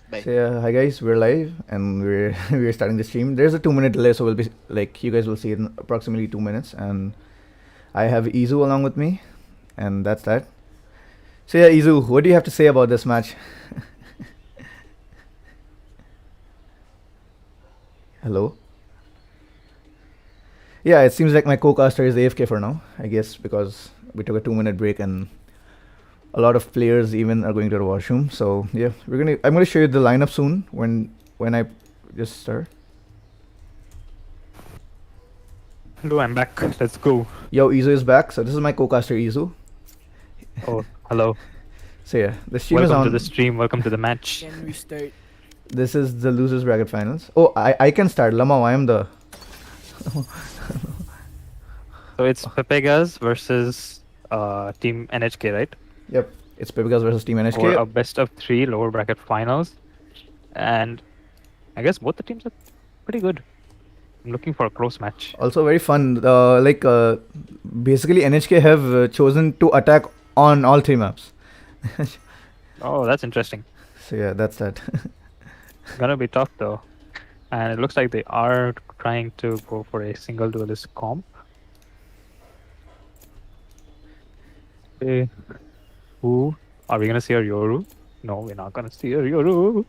Bye. So yeah, hi guys, we're live and we're we're starting the stream. There's a 2 minute delay, so we'll be like you guys will see it in approximately 2 minutes. And I have Izu along with me, and that's that. So yeah, Izu, what do you have to say about this match? Hello. Yeah, it seems like my co-caster is AFK for now. I guess because we took a 2 minute break and a lot of players even are going to the washroom. So yeah, I'm gonna show you the lineup soon when I just start. Hello, I'm back. Let's go. Yo, Izu is back. So this is my co-caster Izu. Oh, hello. So yeah, the stream is Welcome to on. the stream. Welcome to the match. Can we start? This is the losers bracket finals. Oh, I can start. Lamau, I am the. So it's Pepegas versus Team NHK, right? Yep, it's Pepegas versus Team For NHK. a best of 3 lower bracket finals. And I guess both the teams are pretty good. I'm looking for a close match. Also very fun. Basically NHK have chosen to attack on all 3 maps. Oh, that's interesting. So yeah, that's that. Gonna be tough though. And it looks like they are trying to go for a single duelist comp. Okay. Who? Are we gonna see our Yoru? No, we're not gonna see our Yoru.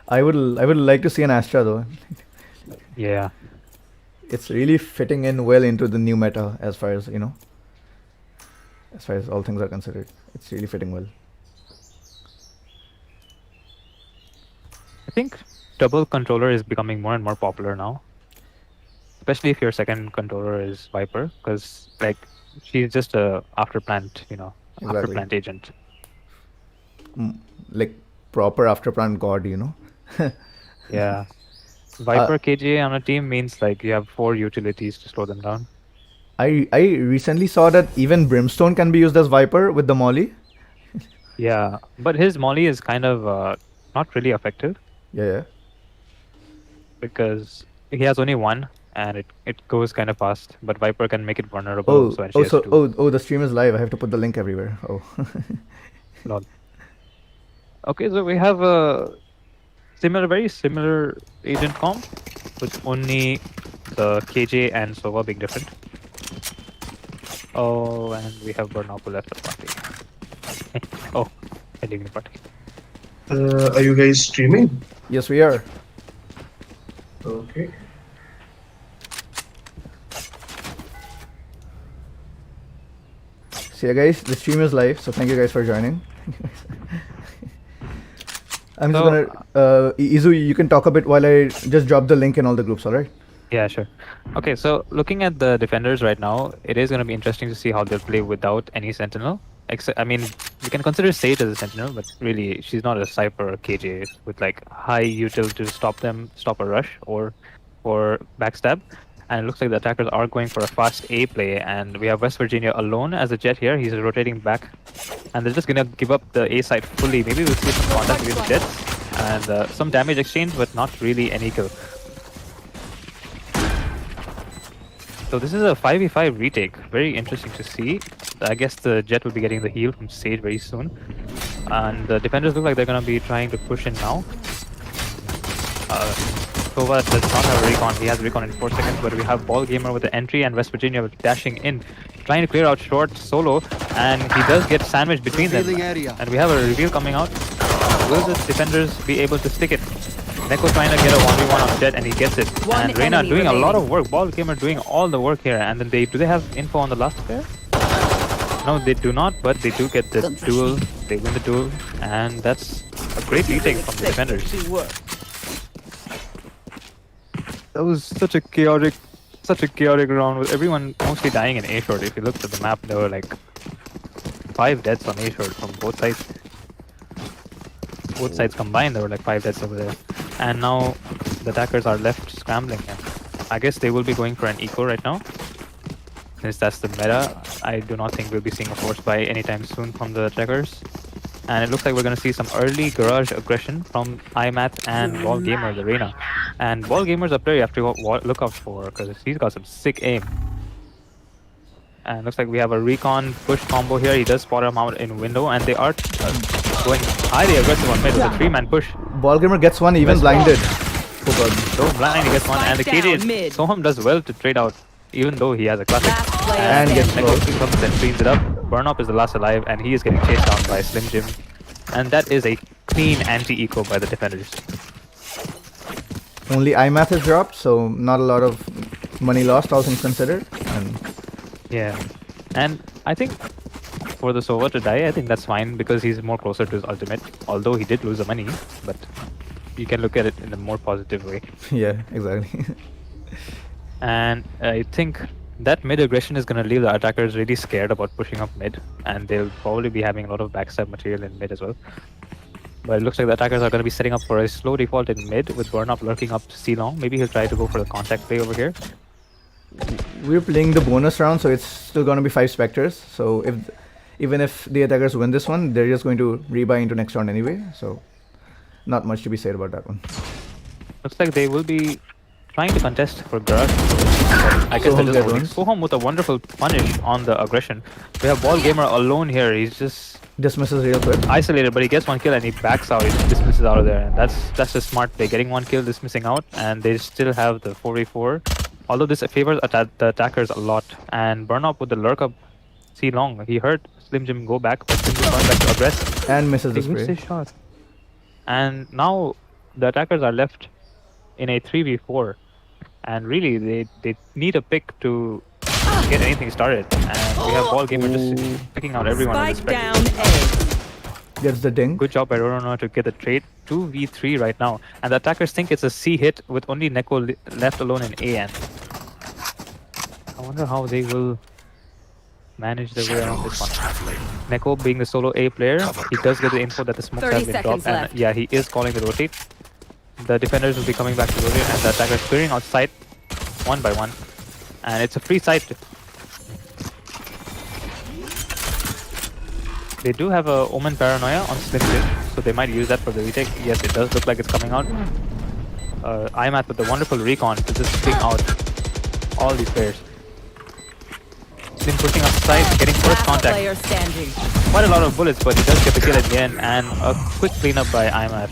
I would like to see an Astra though. Yeah. It's really fitting in well into the new meta as far as as far as all things are considered. It's really fitting well. I think double controller is becoming more and more popular now, especially if your second controller is Viper, because like she's just a afterplant, Exactly. afterplant agent. Like proper afterplan god, Yeah, Viper KJ on a team means like you have 4 utilities to slow them down. I recently saw that even Brimstone can be used as Viper with the Molly. Yeah, but his molly is kind of not really effective Yeah. because he has only one and it goes kind of fast. But Viper can make it vulnerable. So when she has So two. the stream is live. I have to put the link everywhere. Oh. Lol. Okay, so we have a very similar agent comp, with only the KJ and Sova being different. Oh, and we have Bernapu left the party. Oh, I leaving the party. Are you guys streaming? Yes, we are. Okay. So yeah, guys, the stream is live. So thank you guys for joining. I'm just gonna Izu, you can talk a bit while I just drop the link in all the groups. All right. Yeah, sure. Okay, so looking at the defenders right now, it is going to be interesting to see how they'll play without any sentinel. Except, I mean, you can consider Sage as a sentinel, but really, she's not a Cypher or KJ with like high util to stop a rush or backstab. And it looks like the attackers are going for a fast A play, and we have West Virginia alone as a jet here. He's rotating back, and they're just gonna give up the A side fully. Maybe we'll see some contact between the jets and some damage exchange, but not really any kill. So this is a 5v5 retake. Very interesting to see. I guess the Jet will be getting the heal from Sage very soon. And the defenders look like they're going to be trying to push in now. Sova does not have a recon. He has recon in 4 seconds, but we have Ball Gamer with the entry and West Virginia dashing in, trying to clear out short solo, and he does get sandwiched between them. And we have a reveal coming out. Will the defenders be able to stick it? Neko trying to get a 1v1 on Jet, and he gets it. And Reina doing a lot of work. Ball Gamer doing all the work here. And then do they have info on the last player? No, they do not, but they do get the duel. They win the duel, and that's a great retake from the defenders. That was such a chaotic round with everyone mostly dying in A short. If you looked at the map, there were like 5 deaths on A short from both sides. Both sides combined, there were like 5 deaths over there. And now the attackers are left scrambling. And I guess they will be going for an eco right now. Since that's the meta, I do not think we'll be seeing a force buy anytime soon from the attackers. And it looks like we're going to see some early garage aggression from IMAT and Ball Gamer, the Reina. And Ball Gamer's a player you have to look out for, because he's got some sick aim. And looks like we have a recon push combo here. He does spot him out in window, and they are going highly aggressive on mid with a 3-man push. Ballgamer gets one, even blinded. Oh god. So blind, he gets one, and the Spike down KJ mid. Soham does well to trade out, even though he has a classic. Last player And gets standing. Neko comes and cleans it up. Burnup is the last alive, and he is getting chased down by Slim Jim. And that is a clean anti-eco by the defenders. Only iMath is dropped, so not a lot of money lost, all things considered. And Yeah. And I think for the Sova to die, I think that's fine because he's more closer to his ultimate. Although he did lose the money, but you can look at it in a more positive way. yeah, exactly. And I think that mid aggression is going to leave the attackers really scared about pushing up mid, and they'll probably be having a lot of backstab material in mid as well. But it looks like the attackers are going to be setting up for a slow default in mid with Burnup lurking up C long. Maybe he'll try to go for the contact play over here. We're playing the bonus round, so it's still going to be 5 Spectres. So even if the attackers win this one, they're just going to rebuy into next round anyway. So not much to be said about that one. Looks like they will be trying to contest for Garage. I guess Soham they're just get holding. one. Soham with a wonderful punish on the aggression. We have Ball Gamer alone here. He's just Dismisses real quick. isolated, but he gets one kill and he backs out. He dismisses out of there, and that's just smart play. Getting one kill, dismissing out, and they still have the 4v4. Although this favors the attackers a lot. And Burnup with the lurk up C long. He heard Slim Jim go back, but Slim Jim going back to aggress. And misses the He missed spray. his shot. And now the attackers are left in a 3v4. And really, they need a pick to get anything started. And we have Ball Gamer just picking out everyone in this Spike spec. down A. Gets the ding. Good job by Roronoa to get the trade. 2v3 right now. And the attackers think it's a C hit with only Neko left alone in AN. I wonder how they will manage their way around this one. Neko being the solo A player, he does get the info that the smokes 30 have been dropped. seconds And left. yeah, he is calling the rotate. The defenders will be coming back to rotate and the attackers clearing out site one by one. And it's a free site. They do have a Omen Paranoia on Slim Jim, so they might use that for the retake. Yes, it does look like it's coming out. IMAT with the wonderful recon to just bring out all these players. Slim pushing up side, getting first Last contact. player standing. Quite a lot of bullets, but he does get the kill at the end, and a quick cleanup by IMAT.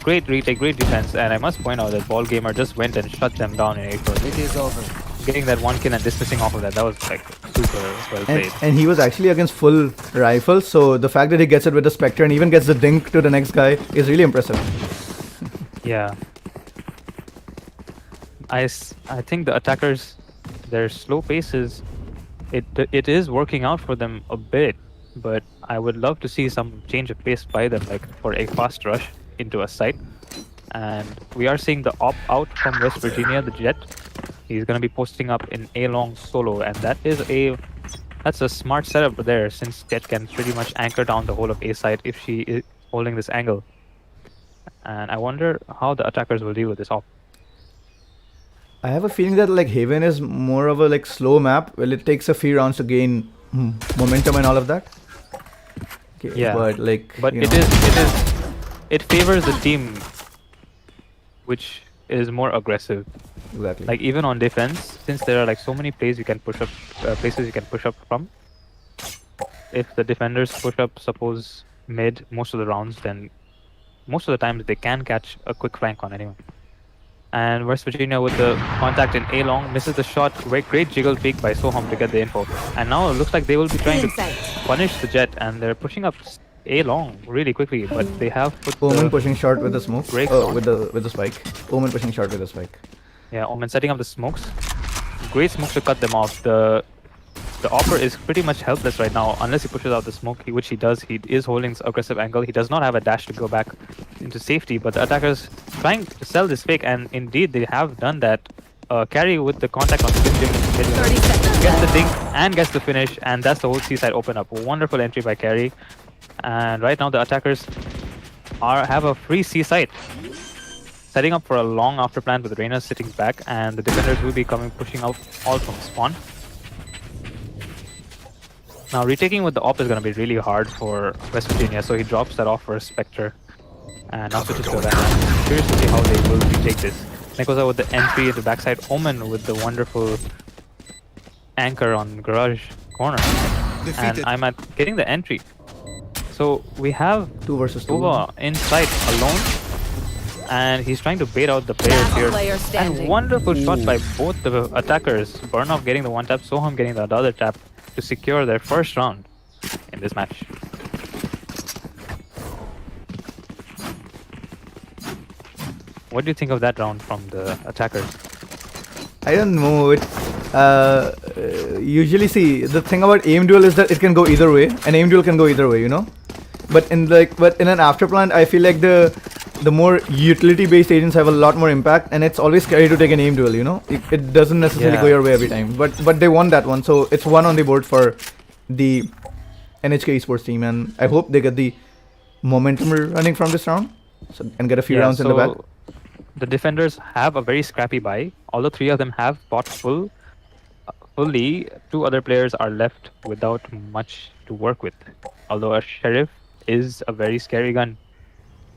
Great retake, great defense, and I must point out that Ball Gamer just went and shut them down in April. It is over. Getting that one kill and dismissing off of that was like super well played. And he was actually against full rifle, so the fact that he gets it with the Spectre and even gets the dink to the next guy is really impressive. Yeah. I think the attackers, their slow paces, it is working out for them a bit, but I would love to see some change of pace by them, like for a fast rush into a site. And we are seeing the op out from West Virginia, the Jet. He's going to be posting up in A long solo, and that's a smart setup there, since Jet can pretty much anchor down the whole of A side if she is holding this angle. And I wonder how the attackers will deal with this op. I have a feeling that like Haven is more of a like slow map. Well, it takes a few rounds to gain momentum and all of that. Okay, Yeah, but like, but you it know, it favors the team which is more aggressive. exactly. Like even on defense, since there are like so many places you can push up from. If the defenders push up, suppose mid most of the rounds, then most of the times they can catch a quick flank on anyone. And West Virginia with the contact in A long misses the shot. Great jiggle peek by Soham to get the info. And now it looks like they will be trying to punish the Jet, and they're pushing up A long really quickly, but they have put Omen the, pushing short with the smoke. break Oh, on. with the spike. Omen pushing short with the spike. yeah, Omen setting up the smokes. Great smokes to cut them off. The Opper is pretty much helpless right now unless he pushes out the smoke, which he does. He is holding this aggressive angle. He does not have a dash to go back into safety, but the attackers trying to sell this fake, and indeed they have done that. Carry with the contact on Slim Jim, 30 seconds gets the left. dink and gets the finish, and that's the whole seaside open up. Wonderful entry by Carry, and right now the attackers have a free C site, setting up for a long after plan with Reyna sitting back, and the defenders will be pushing out all from spawn. Now retaking with the op is going to be really hard for West Virginia, so he drops that off for a Spectre. And now switches to a Vandal. Curious to see how they will retake this. Nekoza with the entry into backside. Omen with the wonderful anchor on garage corner. And I'm at getting the entry. So we have 2 versus 2. Tova inside alone, and he's trying to bait out the players Last here. player And standing. wonderful shot by both the attackers. Burnoff getting the one tap, Soham getting the other tap to secure their first round in this match. What do you think of that round from the attackers? I don't know. Usually, see, the thing about aim duel is that it can go either way. An aim duel can go either way, you know. But in an afterplant, I feel like the more utility-based agents have a lot more impact, and it's always scary to take an aim duel, you know. It doesn't necessarily go your way every time. But they won that one, so it's 1 on the board for the NHK Esports team, and I hope they get the momentum running from this round, and get a few rounds in the back. The defenders have a very scrappy buy. Although 3 of them have bought fully, 2 other players are left without much to work with. Although a Sheriff is a very scary gun.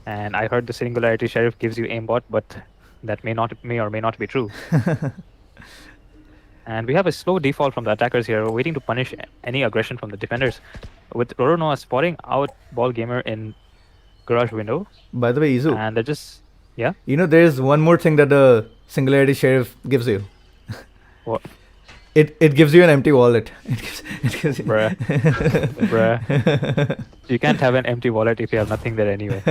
And I heard the Singularity Sheriff gives you aimbot, but that may or may not be true. And we have a slow default from the attackers here. We're waiting to punish any aggression from the defenders. With Roronoa spotting out Ball Gamer in garage window. By the way, Izu. And they're just... Yeah? You know, there's one more thing that the Singularity Sheriff gives you. What? It gives you an empty wallet. It gives you Bruh. Bruh. You can't have an empty wallet if you have nothing there anyway.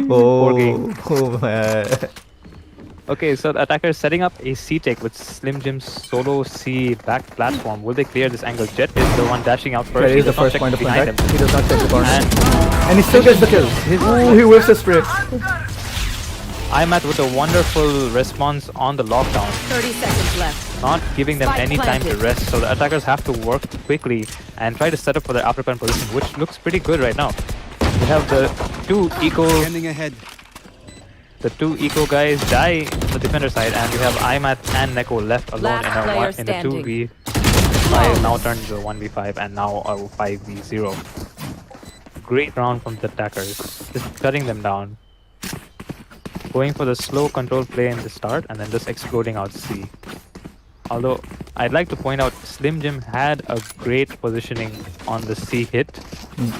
Poor game. Oh man. Okay, so the attacker is setting up a C-take with Slim Jim's solo C back platform. Will they clear this angle? Jet is the one dashing out first. Jet is the does not first check point of behind contact. him. He does not check the corner. And And he still gets the kill. Ooh, he whiffs the spray. IMAT with a wonderful response on the lockdown. 30 seconds left. Not giving them Spike any time to planted. rest, so the attackers have to work quickly and try to set up for their after plan position, which looks pretty good right now. We have the 2 eco guys die on the defender side, and we have IMAT and Neko left alone Last player in a standing. 2v5, now turned to a 1v5, and now a 5v0. Great round from the attackers, just shutting them down. Going for the slow control play in the start and then just exploding out C. Although I'd like to point out Slim Jim had a great positioning on the C hit,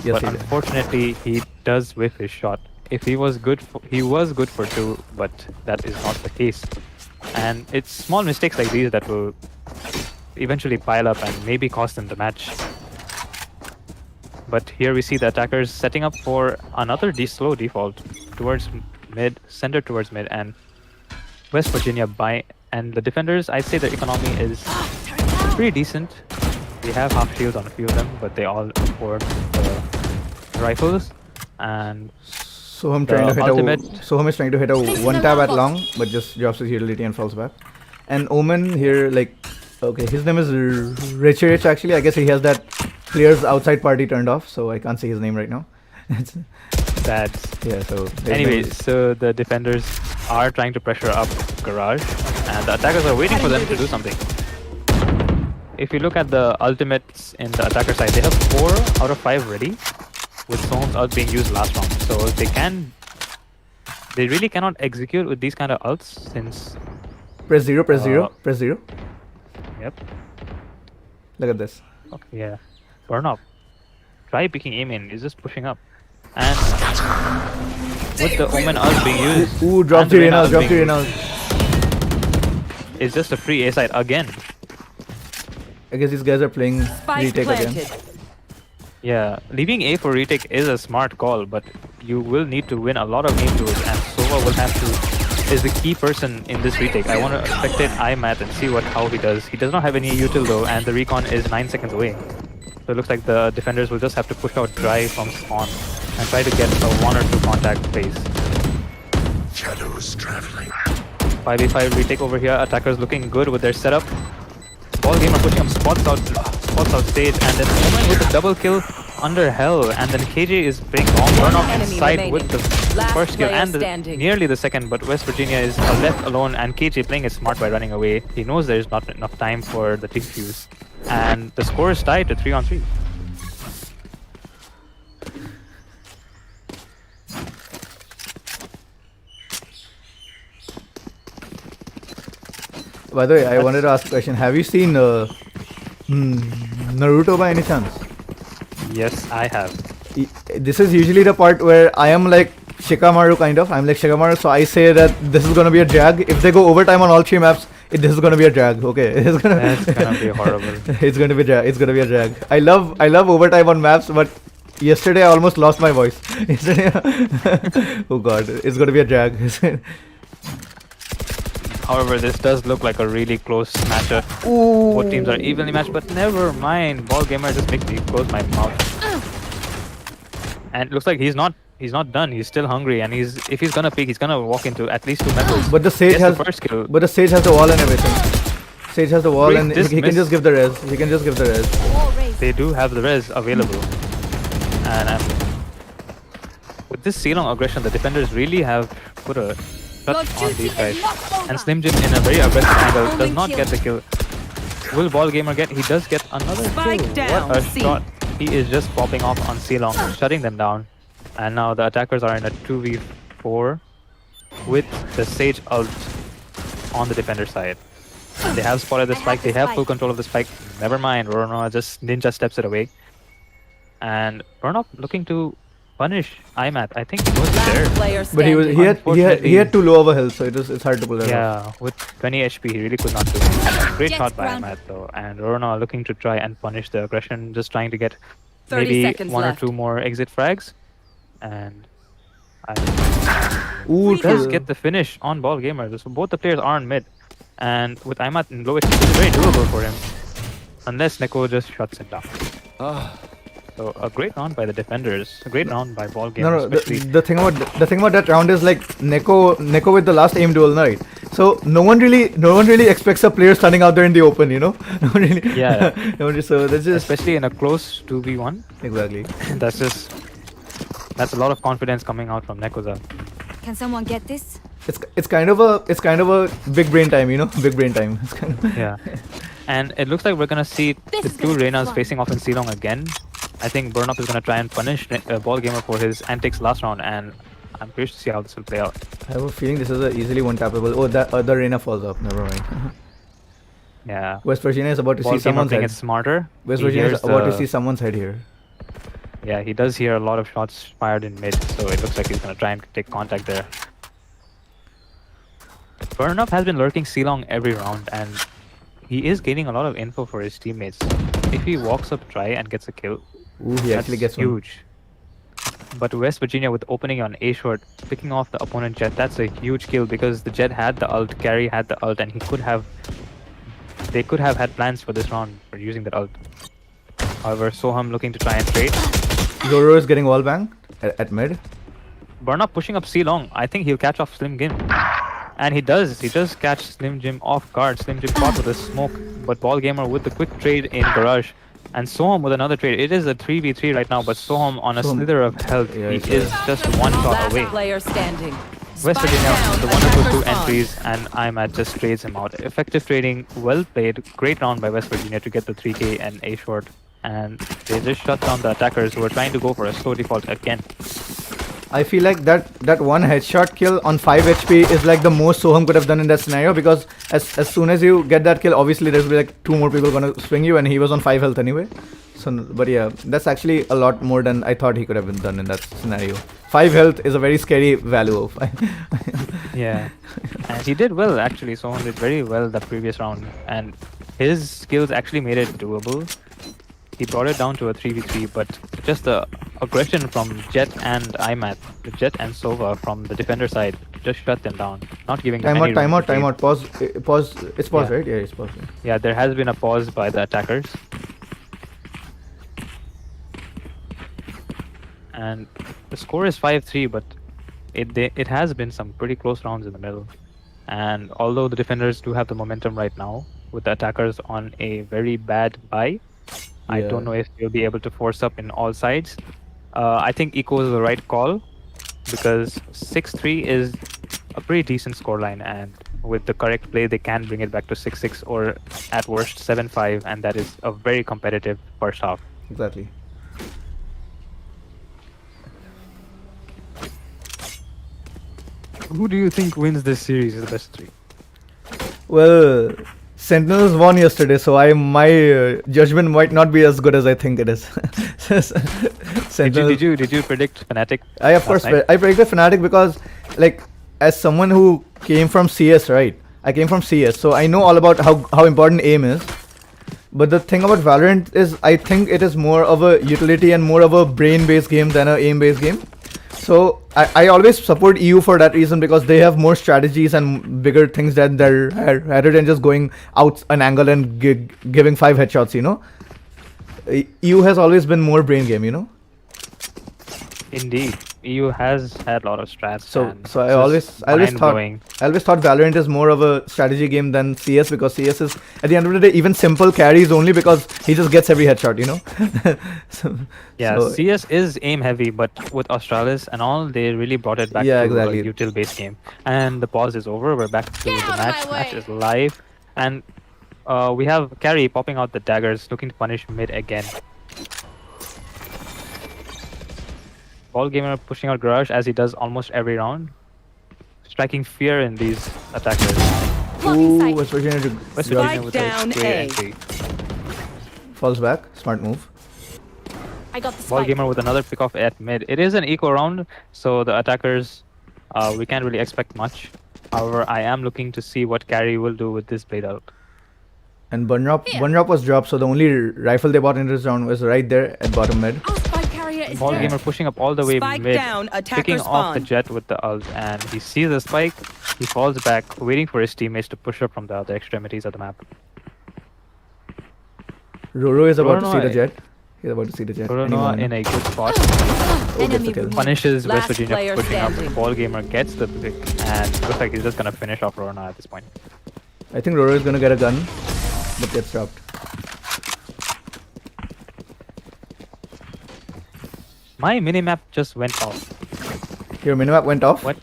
Yes, but he did. unfortunately he does whiff his shot. If he was good for 2, but that is not the case. And it's small mistakes like these that will eventually pile up and maybe cost them the match. But here we see the attackers setting up for another slow default towards mid, centered towards mid, and West Virginia by, and the defenders, I'd say their economy is pretty decent. We have half shields on a few of them, but they all afford the rifles. And Soham trying to hit ultimate- Soham is trying to hit a one tab at long, but just drops his utility and falls back. And Omen here, like, okay, his name is Rich actually. I guess he has that player's outside party turned off, so I can't see his name right now. that's Yeah, so anyway, so the defenders are trying to pressure up garage, and the attackers are waiting for them to do something. If you look at the ultimates in the attacker side, they have 4 out of 5 ready, with Soham's ult being used last round. So they really cannot execute with these kind of ults since... press 0, press 0, press 0. Yep. Look at this. Okay, yeah. Burn up. Try picking aim in, he's just pushing up. And with the Omen ult being used... Ooh, drop and the Reyna Reynolds, ult drop the being Reynolds. used, it's just a free A side again. I guess these guys are playing Spike retake planted. again. Yeah, leaving A for retake is a smart call, but you will need to win a lot of game duels, and Sova will have to... is the key person in this retake. I want to spectate IMAT and see how he does. He does not have any util though, and the recon is 9 seconds away. So it looks like the defenders will just have to push out dry from spawn and try to get a 1 or 2 contact phase. Shadows traveling. 5v5 retake over here. Attackers looking good with their setup. Ball gamer pushing up spots out stage, and then Omen with the double kill under hell, and then KJ is playing long burn off Enemy inside remaining. with the Last first kill player and standing. nearly the second, but West Virginia is left alone, and KJ playing it smart by running away. He knows there's not enough time for the defuse, and the score is tied to 3-on-3. By the way, I wanted to ask a question. Have you seen Naruto by any chance? Yes, I have. this is usually the part where I am like Shikamaru kind of. I'm like Shikamaru, so I say that this is gonna be a drag. If they go overtime on all 3 maps, this is gonna be a drag. Okay, it's gonna. That's gonna be horrible. It's gonna be drag. It's gonna be a drag. I love overtime on maps, but yesterday I almost lost my voice. Yesterday, oh god, it's gonna be a drag. However, this does look like a really close matchup. Ooh. Both teams are evenly matched, but never mind. Ball gamer just makes me close my mouth. And it looks like he's not done. He's still hungry, and if he's gonna peek, he's gonna walk into at least 2 metals. But the Sage has the first kill. But the Sage has the wall and everything. Sage has the wall Great and he can dismiss. just give the res. He can just give the res. Wall raised. They do have the res available, and with this Ceylon aggression, the defenders really have put a Your touch on duty these guys. is not over. And Slim Jim in a very aggressive angle does Only not kill. get the kill. Will Ball Gamer get? He does get another Spike kill. down, What a C. shot! He is just popping off on Ceylon, shutting them down. And now the attackers are in a 2v4 with the Sage ult on the defender side. They have spotted the spike. They have full control of the spike. Never mind. Rona just ninja steps it away. And Burnop looking to punish IMAT. I think he was there. Last player But he Unfortunately- had too low of a health, so it's hard to pull that off. Yeah, with 20 HP, he really could not do it. Great Jets shot by ground. IMAT though. And Rona looking to try and punish the aggression, just trying to get 30 maybe seconds 1 left. or 2 more exit frags. And Ooh, does kill. get the finish on Ball Gamer. So both the players are on mid. And with IMAT in low HP, this is very doable for him. Unless Neko just shuts him down. So a great round by the defenders. A great round by Ball Gamer. No, especially. the thing about that round is like Neko with the last aim duel, right? So no one really expects a player standing out there in the open, you know? No one really. Yeah. No one really, so that's just Especially in a close 2v1. exactly. That's a lot of confidence coming out from Nekoza. Can someone get this? It's kind of a big brain time, you know? Big brain time. It's kind of Yeah. And it looks like we're gonna see This the is 2 gonna be Reynas fun. facing off in Ceylon again. I think Burnup is gonna try and punish Ball Gamer for his antics last round, and I'm curious to see how this will play out. I have a feeling this is a easily one tappable. Oh, that other Reina falls off. Never mind. Yeah. West Virginia is about to Ball see Gamer someone's playing head. it smarter. West He Virginia is hears about to the- see someone's head here. Yeah, he does hear a lot of shots fired in mid, so it looks like he's gonna try and take contact there. Burnup has been lurking Ceylon every round, and he is gaining a lot of info for his teammates. If he walks up try and gets a kill, Ooh, he actually that's gets one. huge. But West Virginia with opening on A short, picking off the opponent jet, that's a huge kill because the jet had the ult, Gary had the ult, and they could have had plans for this round for using that ult. However, Soham looking to try and trade. Zoro is getting wall bang at mid. Burnup pushing up C long. I think he'll catch off Slim Jim. And he does. He does catch Slim Jim off guard. Slim Jim caught with a smoke. But Ball Gamer with the quick trade in garage. And Soham with another trade. It is a 3v3 right now, but Soham on a Soham- slither of health. Yeah, He it's is just one shot Last away. player standing. West Spike Virginia down, with the wonderful attackers 2 on. entries, and IMAT just trades him out. Effective trading, well played. Great round by West Virginia to get the 3k and A short. And they just shut down the attackers who were trying to go for a slow default again. I feel like that one headshot kill on 5 HP is like the most Soham could have done in that scenario, because as soon as you get that kill, obviously there's be like 2 more people gonna swing you, and he was on 5 health anyway. So, but yeah, that's actually a lot more than I thought he could have been done in that scenario. 5 health is a very scary value of. Yeah, and he did well actually. Soham did very well the previous round, and his skills actually made it doable. He brought it down to a 3v3, but just the aggression from Jet and IMAT, the Jet and Sova from the defender side, just shut them down, not giving them any room to breathe. Timeout. Pause. It's pause, Yeah. right? Yeah, it's pause. Yeah, there has been a pause by the attackers. And the score is 5-3, but it has been some pretty close rounds in the middle. And although the defenders do have the momentum right now, with the attackers on a very bad buy, I Yeah. don't know if they'll be able to force up in all sides. I think Eco is the right call, because 6-3 is a pretty decent scoreline, and with the correct play, they can bring it back to 6-6 or at worst 7-5, and that is a very competitive first half. Exactly. Who do you think wins this series is the best 3? Well, Sentinels won yesterday, so my judgment might not be as good as I think it is. Sentinel. Did you predict Fnatic? I of course last night? I predicted Fnatic because like as someone who came from CS, right? I came from CS, so I know all about how important aim is. But the thing about Valorant is I think it is more of a utility and more of a brain-based game than a aim-based game. So I always support EU for that reason, because they have more strategies and bigger things than they're rather than just going out an angle and giving 5 headshots, you know. EU has always been more brain game, you know. Indeed, EU has had a lot of strats. So and so it's just I always mind-blowing. thought Valorant is more of a strategy game than CS, because CS is at the end of the day even simple carries only because he just gets every headshot, you know. Yeah, so, CS is aim heavy, but with Australis and all, they really brought it back Yeah, to exactly. a util based game. And the pause is over. We're back to the match. Match is live, and we have Carry popping out the daggers, looking to punish mid again. Ball Gamer pushing out Garage as he does almost every round, striking fear in these attackers. ooh, West Virginia West grab. Virginia with down a great A. entry. Falls back, smart move. I got the Ball spike. Gamer with another pick off at mid. It is an eco round, so the attackers, we can't really expect much. However, I am looking to see what Carry will do with this blade out. And one drop was dropped, so the only rifle they bought in this round was right there at bottom mid. Our spike carrier is Ball dead. Gamer pushing up all the way Spike mid, down, attacker picking off the spawn. jet with the ult, and he sees the spike, he falls back, waiting for his teammates to push up from the other extremities of the map. Roro is about to see Roro, the jet. He's about to see the jet. Corona Anyone? in a good spot, Oh, gets the Enemy kill. removed. punishes West Last Virginia player for pushing standing. up. Ball Gamer gets the pick, and looks like he's just gonna finish off Rona at this point. I think Roro is gonna get a gun, but gets dropped. My minimap just went off. Your minimap went off. What?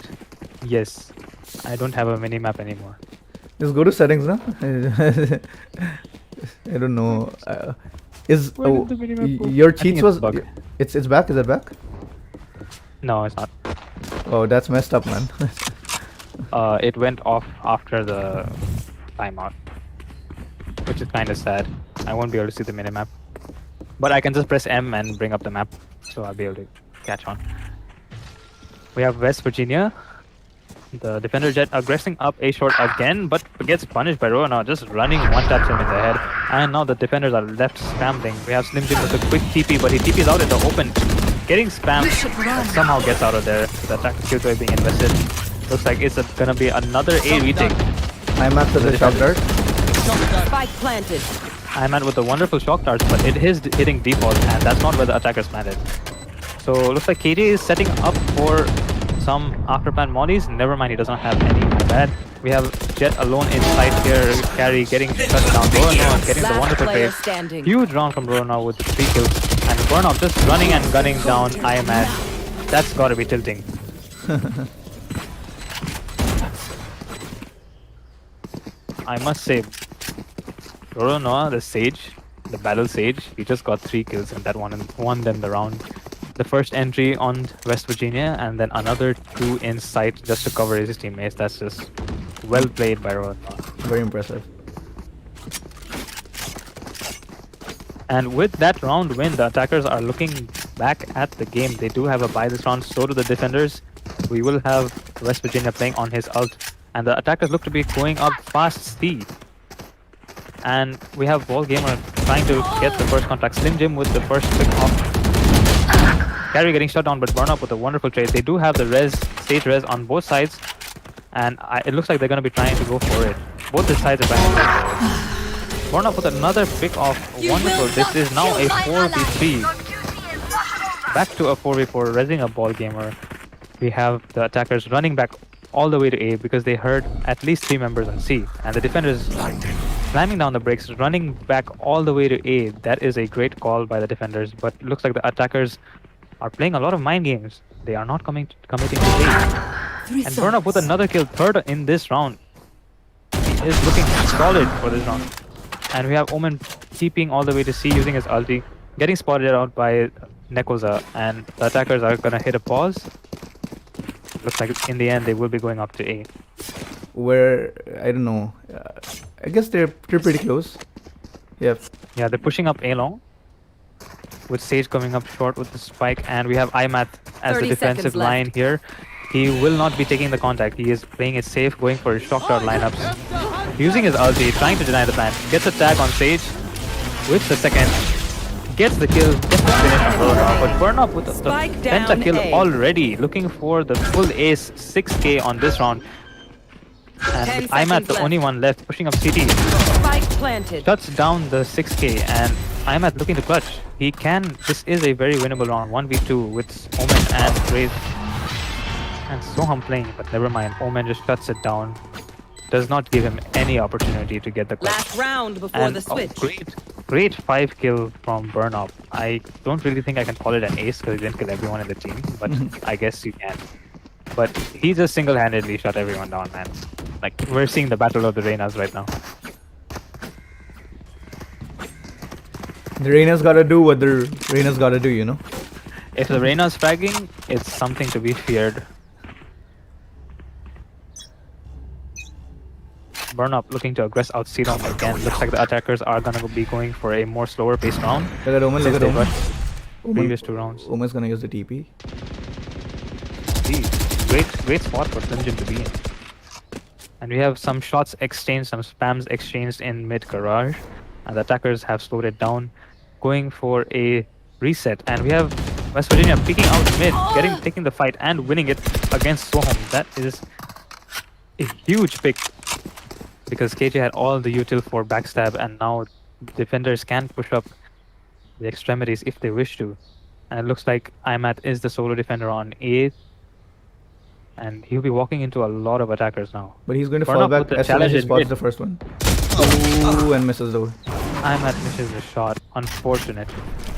Yes. I don't have a minimap anymore. Just go to settings, no? I don't know. Where did the minimap go? Your I think cheats it's was a bug. it's back? Is it back? No, it's not. Oh, that's messed up, man. It went off after the timeout, which is kind of sad. I won't be able to see the minimap, but I can just press M and bring up the map, so I'll be able to catch on. We have West Virginia. The defender jet aggressing up A short again, but gets punished by Rona, just running one taps him in the head. And now the defenders are left scrambling. We have Slim Jim with a quick TP, but he TPs out in the open, getting spammed. Somehow gets out of there. The attack skill being invested. Looks like it's gonna be another A retake. I'm after the shot dart. Spike planted. I'm at with the wonderful shock darts, but it is hitting default, and that's not where the attackers landed. So looks like KJ is setting up for some afterplan mollies. Never mind, he does not have any. My bad. We have Jet alone inside here. Carry getting shut down. Rona getting the Last wonderful player trade. standing. Huge round from Rona with 3 kills. And Burnout just running and gunning down IMAD. That's gotta be tilting. I must say, Rona, the Sage, the Battle Sage, he just got 3 kills and that won them the round. The first entry on West Virginia and then another 2 in sight just to cover his teammates. That's just well played by Rona. Very impressive. And with that round win, the attackers are looking back at the game. They do have a buy this round, so do the defenders. We will have West Virginia playing on his ult. And the attackers look to be going up fast speed. And we have Ball Gamer trying to get the first contact. Slim Jim with the first pick off. Carry getting shut down, but Burn Up with a wonderful trade. They do have the stage res on both sides. And it looks like they're going to be trying to go for it. Both the sides are trying to go for it. Burn Up with another pick off. Wonderful. This is now a 4v3. Back to a 4v4, resing a Ball Gamer. We have the attackers running back all the way to A because they heard at least 3 members on C. And the defenders slamming down the brakes, running back all the way to A. That is a great call by the defenders, but looks like the attackers are playing a lot of mind games. They are not committing to A. And Burn Up with another kill, 3rd in this round. He is looking solid for this round. And we have Omen TPing all the way to C using his ulti, getting spotted out by Nekoza, and the attackers are gonna hit a pause. Looks like in the end they will be going up to A. Where I don't know. I guess they're pretty close. Yeah. Yeah, they're pushing up A long. with Sage coming up short with the spike, and we have IMAT as the 30 defensive seconds line left. here. He will not be taking the contact. He is playing it safe, going for his shock dart lineups. Using his ulti, trying to deny the plant. Gets a tag on Sage with the second. Gets the kill, gets the finish on Burnop. But Burnop with the Spike down pentakill A. already, looking for the full ace, 6k on this round. 10 And IMAT, seconds the left. only one left, pushing up CT. Spike planted. Shuts down the 6k, and IMAT looking to clutch. He can, this is a very winnable round, 1v2 with Omen and Wraith. And Soham playing, but never mind. Omen just shuts it down. Does not give him any opportunity to get the clutch. Last round before And the switch. great 5 kill from Burnop. I don't really think I can call it an ace because he didn't kill everyone in the team, but I guess you can. But he just single-handedly shut everyone down, man. Like, we're seeing the battle of the Reynas right now. The Reyna's gotta do what the Reyna's gotta do, you know? If the Reyna's fragging, it's something to be feared. Burnop looking to aggress out Seedom again. Looks like the attackers are gonna be going for a more slower paced round. Look at Omen, look since at they Omen. rushed previous 2 rounds. Omen's gonna use the TP. Great spot for Slim Jim to be in. And we have some shots exchanged, some spams exchanged in mid garage. And the attackers have slowed it down, going for a reset. And we have West Virginia peeking out mid, taking the fight and winning it against Soham. That is a huge pick because KJ had all the util for backstab, and now defenders can push up the extremities if they wish to. And it looks like IMAT is the solo defender on A. And he'll be walking into a lot of attackers now. But he's going to Burn fall up back with the as soon as he challenge in spots mid. the first one. Ooh, and misses though. IMAT misses the shot. Unfortunate.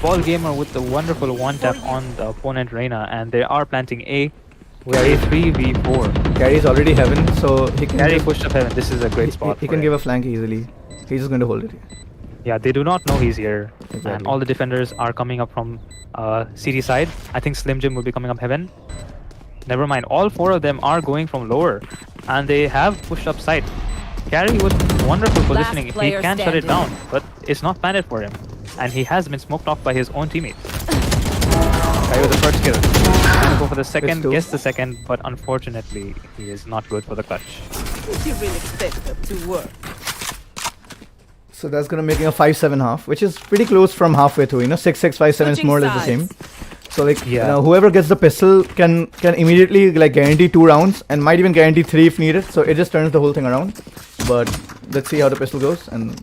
Ball Gamer with the wonderful one tap on the opponent Reyna, and they are planting A with a 3v4. Carry's already heaven, so he can Carry give, pushed up heaven. This is a great he spot. he for can him. give a flank easily. He's just going to hold it. Yeah, they do not know he's here. And Exactly. all the defenders are coming up from CD side. I think Slim Jim will be coming up heaven. Never mind, all 4 of them are going from lower. And they have pushed up side. Carry with wonderful positioning. He player can shut it down, standing. but it's not planted for him. And he has been smoked off by his own teammate. Carry with the first kill. Trying to go for the second, two. gets the second, but unfortunately, he is not good for the clutch. You really expect them to work. So that's going to make it a 5-7 half, which is pretty close from halfway through. You know, 6-6, 5-7 is Switching more or less the sides. same. So like, Yeah. whoever gets the pistol can immediately like guarantee 2 rounds and might even guarantee 3 if needed. So it just turns the whole thing around. But let's see how the pistol goes. And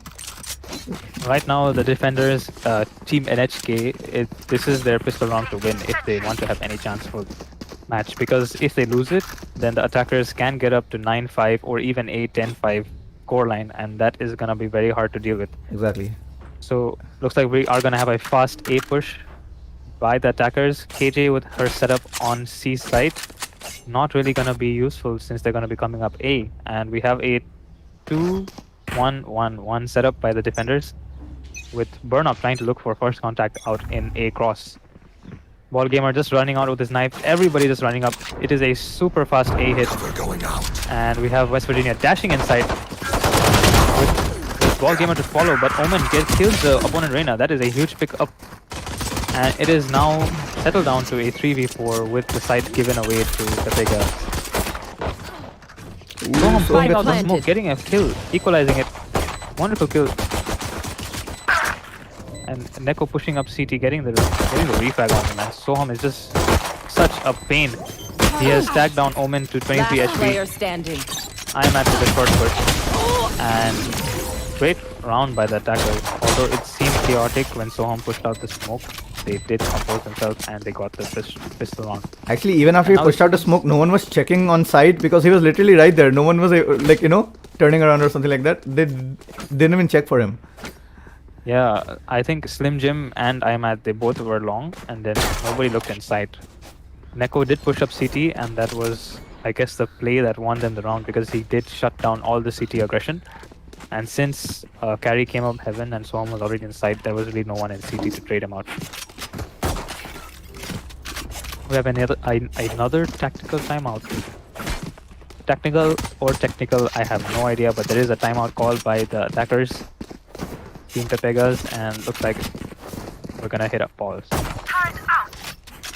Right now, the defenders, Team NHK, this is their pistol round to win if they want to have any chance for match. Because if they lose it, then the attackers can get up to 9-5 or even a 10-5 core line, and that is gonna be very hard to deal with. exactly. So looks like we are gonna have a fast A push by the attackers. KJ with her setup on C site, not really gonna be useful since they're gonna be coming up A, and we have a 2-1-1-1 setup by the defenders, with Burnup trying to look for first contact out in A cross. Ball Gamer just running out with his knife. Everybody just running up. It is a super fast A hit, Cover going out. and we have West Virginia dashing inside with Ball Gamer to follow, but Omen kills the opponent Reyna. That is a huge pick up, and it is now settled down to a 3v4 with the site given away to Pepegas. Soham flying out the planted. smoke, getting a kill, equalizing it. Wonderful kill. And Neko pushing up CT, getting the refrag on him, and Soham is just such a pain. He has tagged down Omen to 23 Last player HP. standing. I'm at the short push. And great round by the attackers. Although it seemed chaotic when Soham pushed out the smoke, they did compose themselves and they got the pistol round. Actually, even after he And now pushed out the smoke, no one was checking on site because he was literally right there. No one was like, turning around or something like that. They didn't even check for him. Yeah, I think Slim Jim and IMAT, they both were long, and then nobody looked in sight. Neko did push up CT, and that was, I guess, the play that won them the round because he did shut down all the CT aggression. And since Carry came up heaven and Soham was already in sight, there was really no one in CT to trade him out. We have another tactical timeout. Technical or technical, I have no idea, but there is a timeout called by the attackers, Team Pepegas, and looks like we're gonna hit up balls.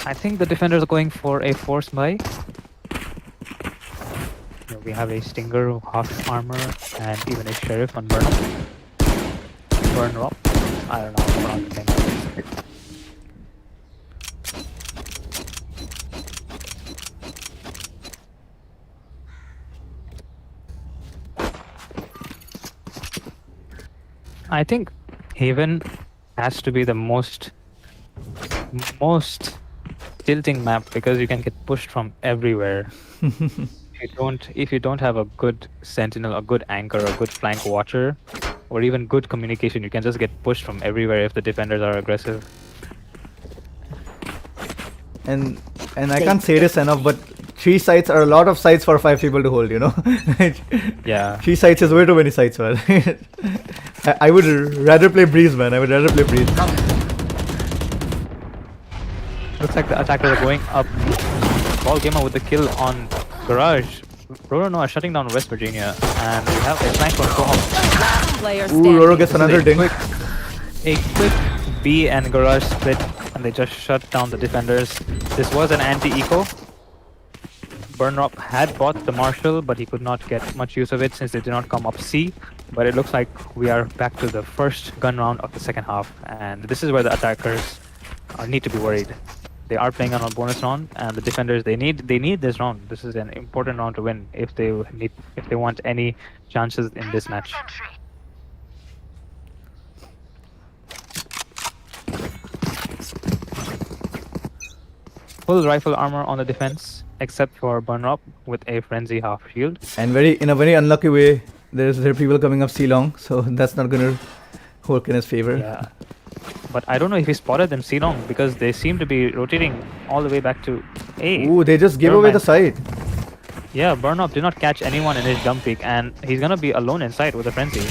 I think the defenders are going for a force buy. Here we have a Stinger, half armor, and even a Sheriff on Burn Up. Burn Up. I don't know. I'm not thinking. I think Haven has to be the most tilting map because you can get pushed from everywhere. If you don't have a good sentinel, a good anchor, a good flank watcher, or even good communication, you can just get pushed from everywhere if the defenders are aggressive. And I can't say this enough, but 3 sites are a lot of sites for 5 people to hold, you know. Yeah. 3 sites is way too many sites, man. I would rather play Breeze, man. I would rather play Breeze. Looks like the attackers are going up. Ball Gamer with the kill on Garage. Roro are shutting down West Virginia, and we have a flank on Soham. Last player Ooh, standing. Roro gets another ding. A quick B and Garage split, and they just shut down the defenders. This was an anti-eco. Burnrop had bought the Marshal, but he could not get much use of it since they did not come up C. But it looks like we are back to the first gun round of the second half, and this is where the attackers need to be worried. They are playing on a bonus round, and the defenders they need this round. This is an important round to win if they want any chances in this match. Full rifle armor on the defense, except for Burnrop with a frenzy half shield. And in a very unlucky way, there are people coming up C long, so that's not gonna work in his favor. Yeah. But I don't know if he spotted them C long because they seem to be rotating all the way back to A. Ooh, they just gave Never away mind. the site. Yeah, Burnrop did not catch anyone in his jump peek, and he's gonna be alone in sight with a frenzy.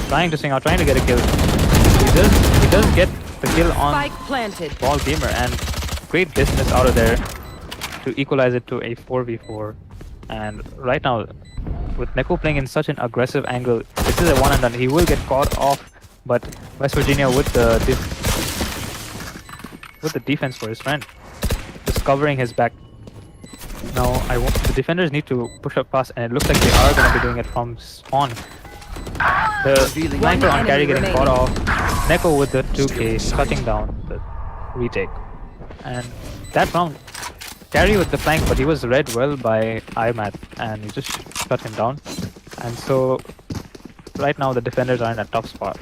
Trying to swing out, trying to get a kill. He does get the kill on Spike planted. Ball Gamer, and great distance out of there to equalize it to a 4v4. And right now, with Neko playing in such an aggressive angle, this is a one and done. He will get caught off, but West Virginia with the defense for his friend, just covering his back. Now the defenders need to push up fast, and it looks like they are going to be doing it from spawn. The flanker on carry getting caught off. Neko with the 2k shutting down the retake. And that round, carry with the flank, but he was read well by IMAT, and he just shut him down. And so right now the defenders are in a tough spot.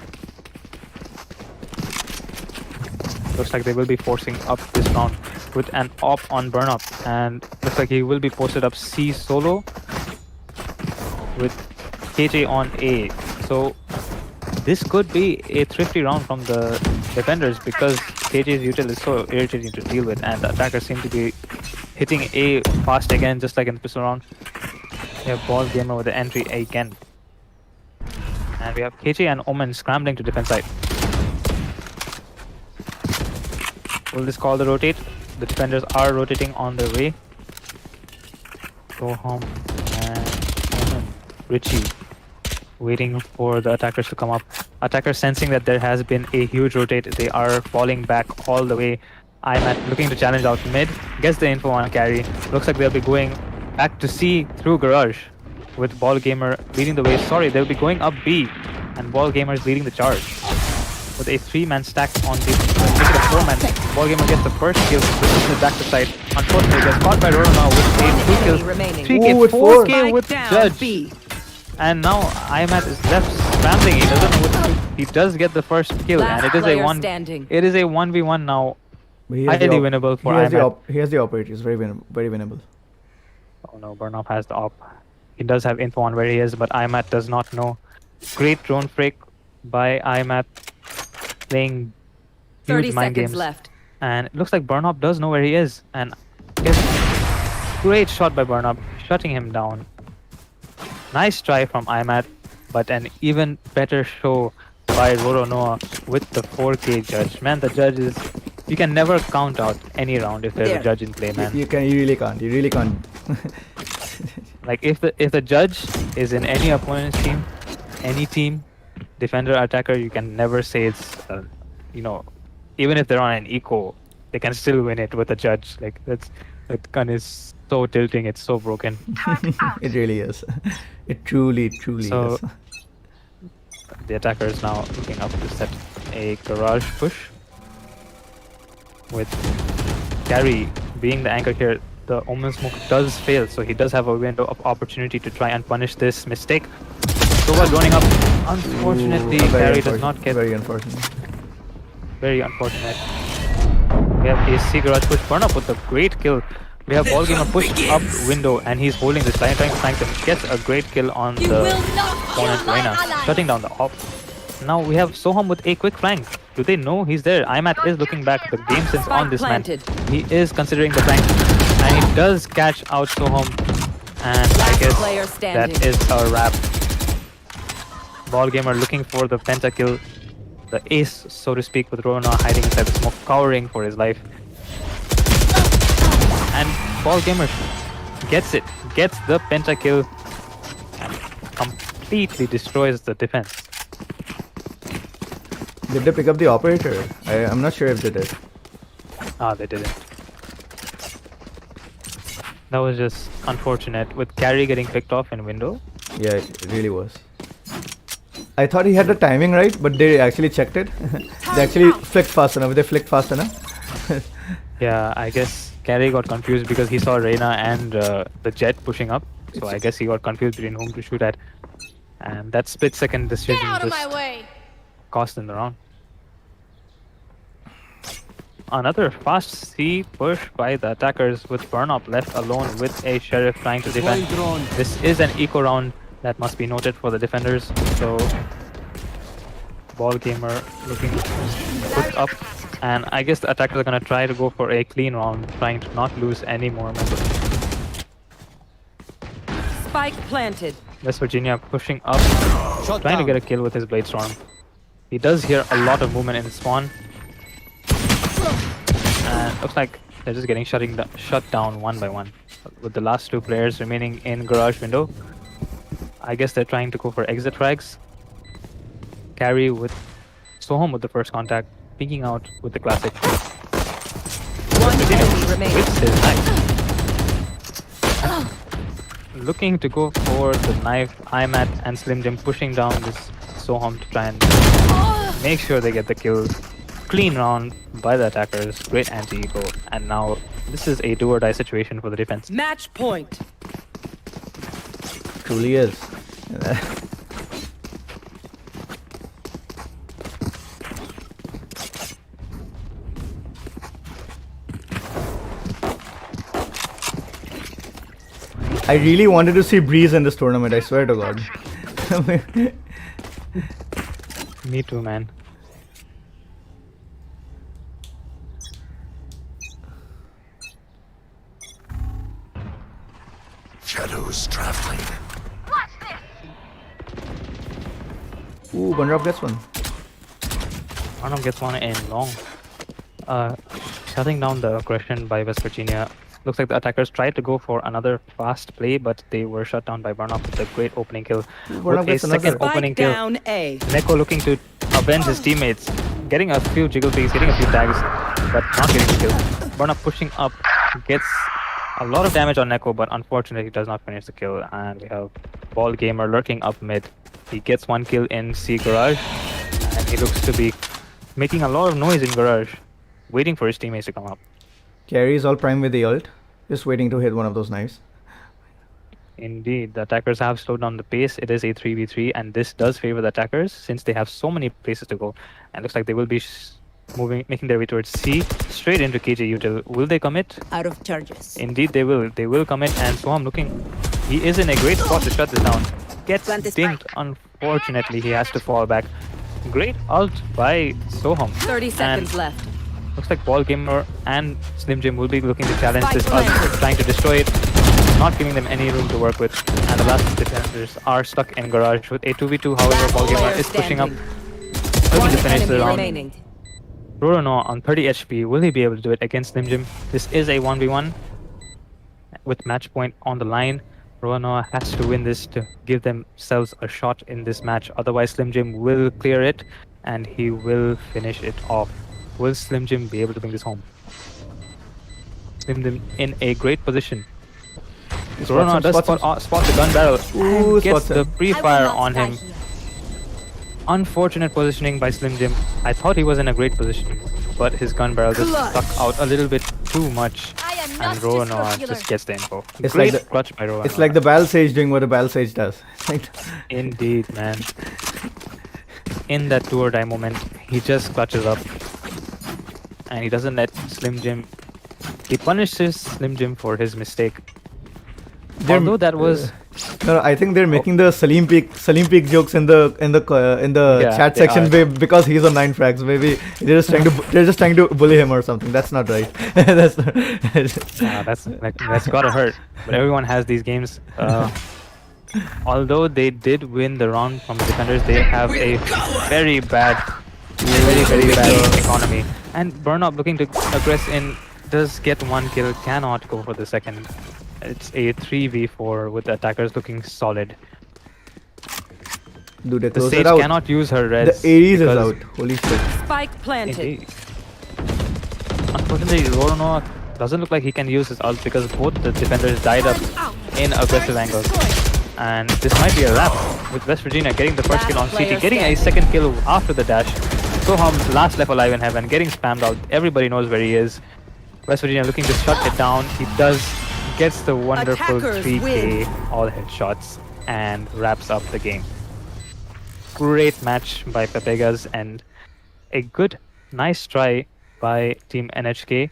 Looks like they will be forcing up this round with an op on burn up, and looks like he will be posted up C solo with KJ on A. So this could be a thrifty round from the defenders because KJ's util is so irritating to deal with, and the attackers seem to be hitting A fast again, just like in the pistol round. We have Ball Gamer with the entry again. And we have KJ and Omen scrambling to defend side. Will this call the rotate? The defenders are rotating on their way. Go home and Omen. Richie waiting for the attackers to come up. Attackers sensing that there has been a huge rotate. They are falling back all the way. IMAT looking to challenge out mid. Gets the info on carry. Looks like they'll be going back to C through Garage with Ball Gamer leading the way. Sorry, they'll be going up B, and Ball Gamer is leading the charge with a 3-man stack on the make it a 4-man. Ball Gamer gets the first kill, pushes it back to side. Unfortunately, gets caught by Roro now with a 2 kills, remaining. 3k, Ooh, with 4k Spike with down Judge. B. And now IMAT is left scrambling. He doesn't know what to do. He does get the first kill, Last and it is a player 1. standing. It is a 1v1 now. But he has Highly the winnable for he has IMAT. he has the operator. It's very winnable. Oh no, Burnop has the op. He does have info on where he is, but IMAT does not know. Great drone break by IMAT, playing 30 huge mind seconds games. left. And it looks like Burnop does know where he is. And great shot by Burnop, shutting him down. Nice try from IMAT, but an even better show by Roro Noah with the 4k judge. Man, the judge is... You can never count out any round if there's a judge in play, man. You really can't. You really can't. Like if the judge is in any opponent's team, any team, defender, attacker, you can never say it's even if they're on an eco, they can still win it with a judge. Like that gun is so tilting, it's so broken. It really is. It truly So is. the attacker is now looking up to set a garage push. With Gary being the anchor here, the Omen smoke does fail, so he does have a window of opportunity to try and punish this mistake. So we're going up. Unfortunately, Ooh, Gary does not get. Very unfortunate. Very unfortunate. We have a C garage push. Burn up with a great kill. We have Ballgamer push up window, and he's holding this line, trying to flank them. Gets a great kill on the opponent Reina, shutting down the op. Now we have Soham with a quick flank. Do they know he's there? IMAT is looking back. The game sense on this man. He is considering the flank, and he does catch out Soham. And I guess that is a wrap. Ballgamer looking for the pentakill, the ace, so to speak, with Rona hiding inside the smoke, cowering for his life. And Ballgamer gets it, gets the pentakill, and completely destroys the defense. Did they pick up the operator? I'm not sure if they did. Ah, they didn't. That was just unfortunate, with Carry getting picked off in window. Yeah, it really was. I thought he had the timing right, but they actually checked it. They actually flicked fast enough. They flicked fast enough. Yeah, I guess Carry got confused because he saw Reina and the Jet pushing up. So I guess he got confused between whom to shoot at. And that split-second decision just cost him the round. Another fast C push by the attackers, with Burnup left alone with a Sheriff trying to defend. This is an eco round, that must be noted for the defenders. So Ballgamer looking put up, and I guess the attackers are going to try to go for a clean round, trying to not lose any more momentum. Spike planted. West Virginia pushing up, trying to get a kill with his Blade Storm. He does hear a lot of movement in spawn. And looks like they're just getting shut down one by one. With the last two players remaining in garage window, I guess they're trying to go for exit frags. Carry with Soham with the first contact, peeking out with the classic. One enemy remaining. With his knife. Looking to go for the knife. IMAT and Slim Jim pushing down this Soham to try and make sure they get the kill. Clean round by the attackers. Great anti-eco. And now this is a do-or-die situation for the defense. Match point. Truly is. I really wanted to see Breeze in this tournament, I swear to God. Me too, man. Shadows traveling. Ooh, Bunrop gets one. Arnold gets one in long. Shutting down the aggression by West Virginia. Looks like the attackers tried to go for another fast play, but they were shut down by Burnup with a great opening kill. Burnup With a second opening kill. Down A. Neko looking to avenge his teammates. Getting a few jiggle peeks, getting a few tags, but not getting the kill. Burnup pushing up, gets a lot of damage on Neko, but unfortunately does not finish the kill. And we have Ballgamer lurking up mid. He gets one kill in C garage, and he looks to be making a lot of noise in garage, waiting for his teammates to come up. Carry is all prime with the ult. Just waiting to hit one of those knives. Indeed, the attackers have slowed down the pace. It is a 3v3, and this does favor the attackers since they have so many places to go. And looks like they will be making their way towards C, straight into KJ Util. Will they commit? Out of charges. Indeed, they will. They will commit, and Swam looking. He is in a great spot to shut this down. Gets dinged. Unfortunately, he has to fall back. Great ult by Soham. 30 seconds left. Looks like Ballgamer and Slim Jim will be looking to challenge this ult, trying to destroy it, not giving them any room to work with. And the last defenders are stuck in garage with a 2v2. However, Ballgamer is pushing up, looking to finish the round. Rorono on 30 HP. Will he be able to do it against Slim Jim? This is a 1v1 with match point on the line. Rorono has to win this to give themselves a shot in this match. Otherwise, Slim Jim will clear it. and he will finish it off. Will Slim Jim be able to bring this home? Slim Jim in a great position. Corona does spot the gun barrel Ooh, and gets spots the him. pre-fire on him. Unfortunate positioning by Slim Jim. I thought he was in a great position, but his gun barrel just stuck out a little bit too much, and Roanoa just gets the info. It's Great like the- clutch by Roanoa. It's like the Bal Sage doing what a Bal Sage does. Indeed, man. In that do or die moment, he just clutches up, and he doesn't let Slim Jim. He punishes Slim Jim for his mistake. Although that was. No, I think they're making the Salim Peak jokes in the Yeah, chat they section are. because he's on 9 frags. Maybe they're just trying to bully him or something. That's not right. That's not. That's gotta hurt. But everyone has these games. Although they did win the round from the defenders, they have a very bad economy. And Burnout looking to aggress in does get 1 kill, cannot go for the second. It's a 3v4 with the attackers looking solid. Dude, they The close Sage it out. cannot use her res. The Ares is because- out. Holy shit. Spike planted. Indeed. Unfortunately, Roanoa doesn't look like he can use his ult because both the defenders died up in aggressive angles. And this might be a wrap with West Virginia getting the first kill on CT, getting a second kill after the dash. Soham last left alive in heaven, getting spammed out. Everybody knows where he is. West Virginia looking to shut it down. He gets the wonderful Attackers 3k win. all headshots and wraps up the game. Great match by Pepegas and a good, nice try by Team NHK.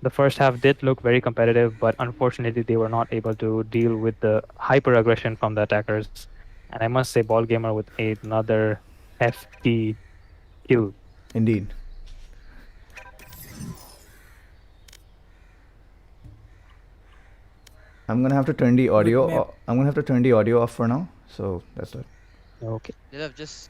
The first half did look very competitive, but unfortunately they were not able to deal with the hyper aggression from the attackers. And I must say, Ball Gamer with another FT kill. Indeed. I'm gonna have to turn the audio. I'm gonna have to turn the audio off for now. So that's it. Okay. Just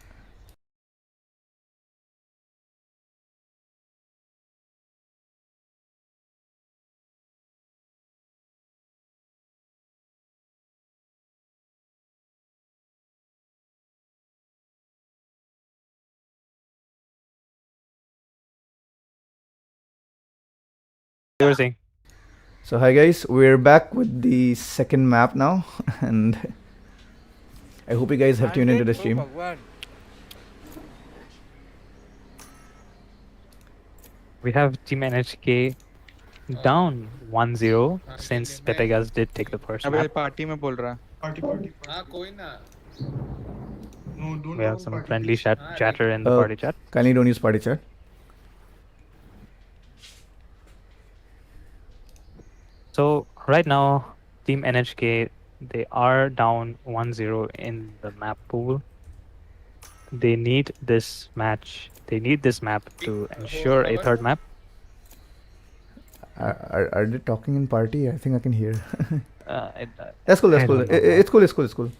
You were saying? So hi guys, we're back with the second map now, and I hope you guys have tuned into the stream. We have Team NHK down 1-0 since Pepegas did take the first अबे map. Party में बोल रहा Party. No, don't We have go some party. friendly chatter in the Oh. party chat. Kindly don't use party chat. So right now, Team NHK, they are down 1-0 in the map pool. They need this match. They need this map to ensure a third map. Are they talking in party? I think I can hear. It, That's cool. That's I cool. don't know. It's cool. It's cool. It's cool.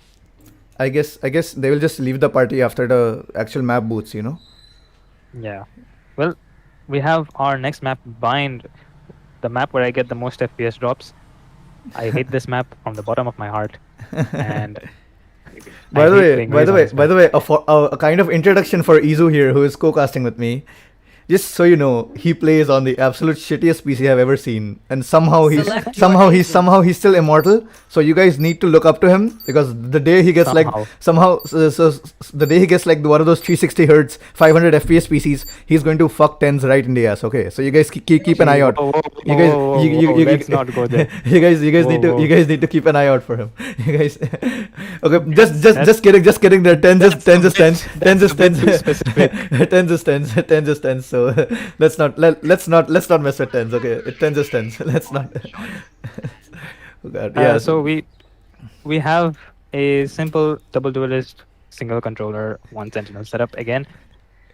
I guess they will just leave the party after the actual map boots. You know. Yeah. Well, we have our next map, Bind, the map where I get the most FPS drops. I hate this map from the bottom of my heart. And By the way, a kind of introduction for Izu here, who is co-casting with me. Just so you know, he plays on the absolute shittiest PC I've ever seen, and somehow he's still immortal. So you guys need to look up to him, because the day he gets the day he gets like one of those 360 hertz 500 FPS PCs, he's going to fuck tens right in the ass. Okay, so you guys keep an eye out. Let's not go there. You guys need to keep an eye out for him. You guys, okay, just kidding. There, tens is tens. So let's not mess with tens. Okay, tens is tens. Let's not. Oh God, yeah. So we have a simple double duelist single controller, one sentinel setup again.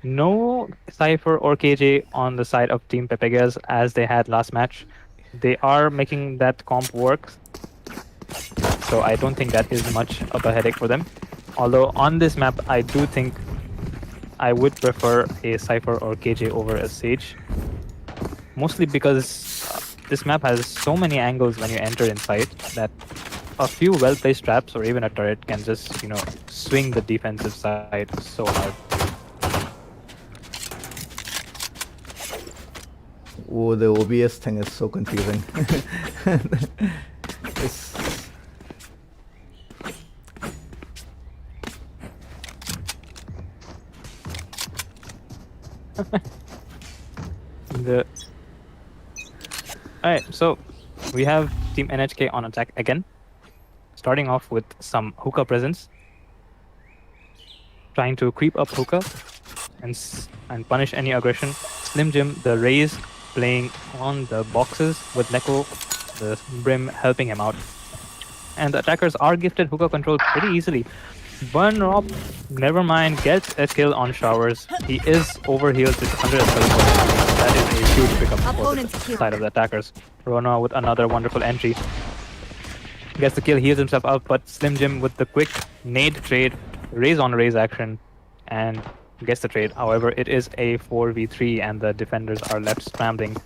No Cypher or KJ on the side of Team Pepegas as they had last match. They are making that comp work, so I don't think that is much of a headache for them. Although on this map, I do think I would prefer a Cypher or KJ over a Sage. Mostly because this map has so many angles when you enter inside that a few well-placed traps or even a turret can just, swing the defensive side so hard. Oh, the OBS thing is so confusing. It's Alright, so we have Team NHK on attack again. Starting off with some hookah presence. Trying to creep up hookah and punish any aggression. Slim Jim, the Rays, playing on the boxes with Neko, the Brim, helping him out. And the attackers are gifted hookah control pretty easily. Burn Rob, never mind, gets a kill on Showers. He is overhealed with 134. That is a huge pickup for the side of the attackers. Rona with another wonderful entry. Gets the kill, heals himself up, but Slim Jim with the quick nade trade, raise on raise action, and gets the trade. However, it is a 4v3 and the defenders are left scrambling.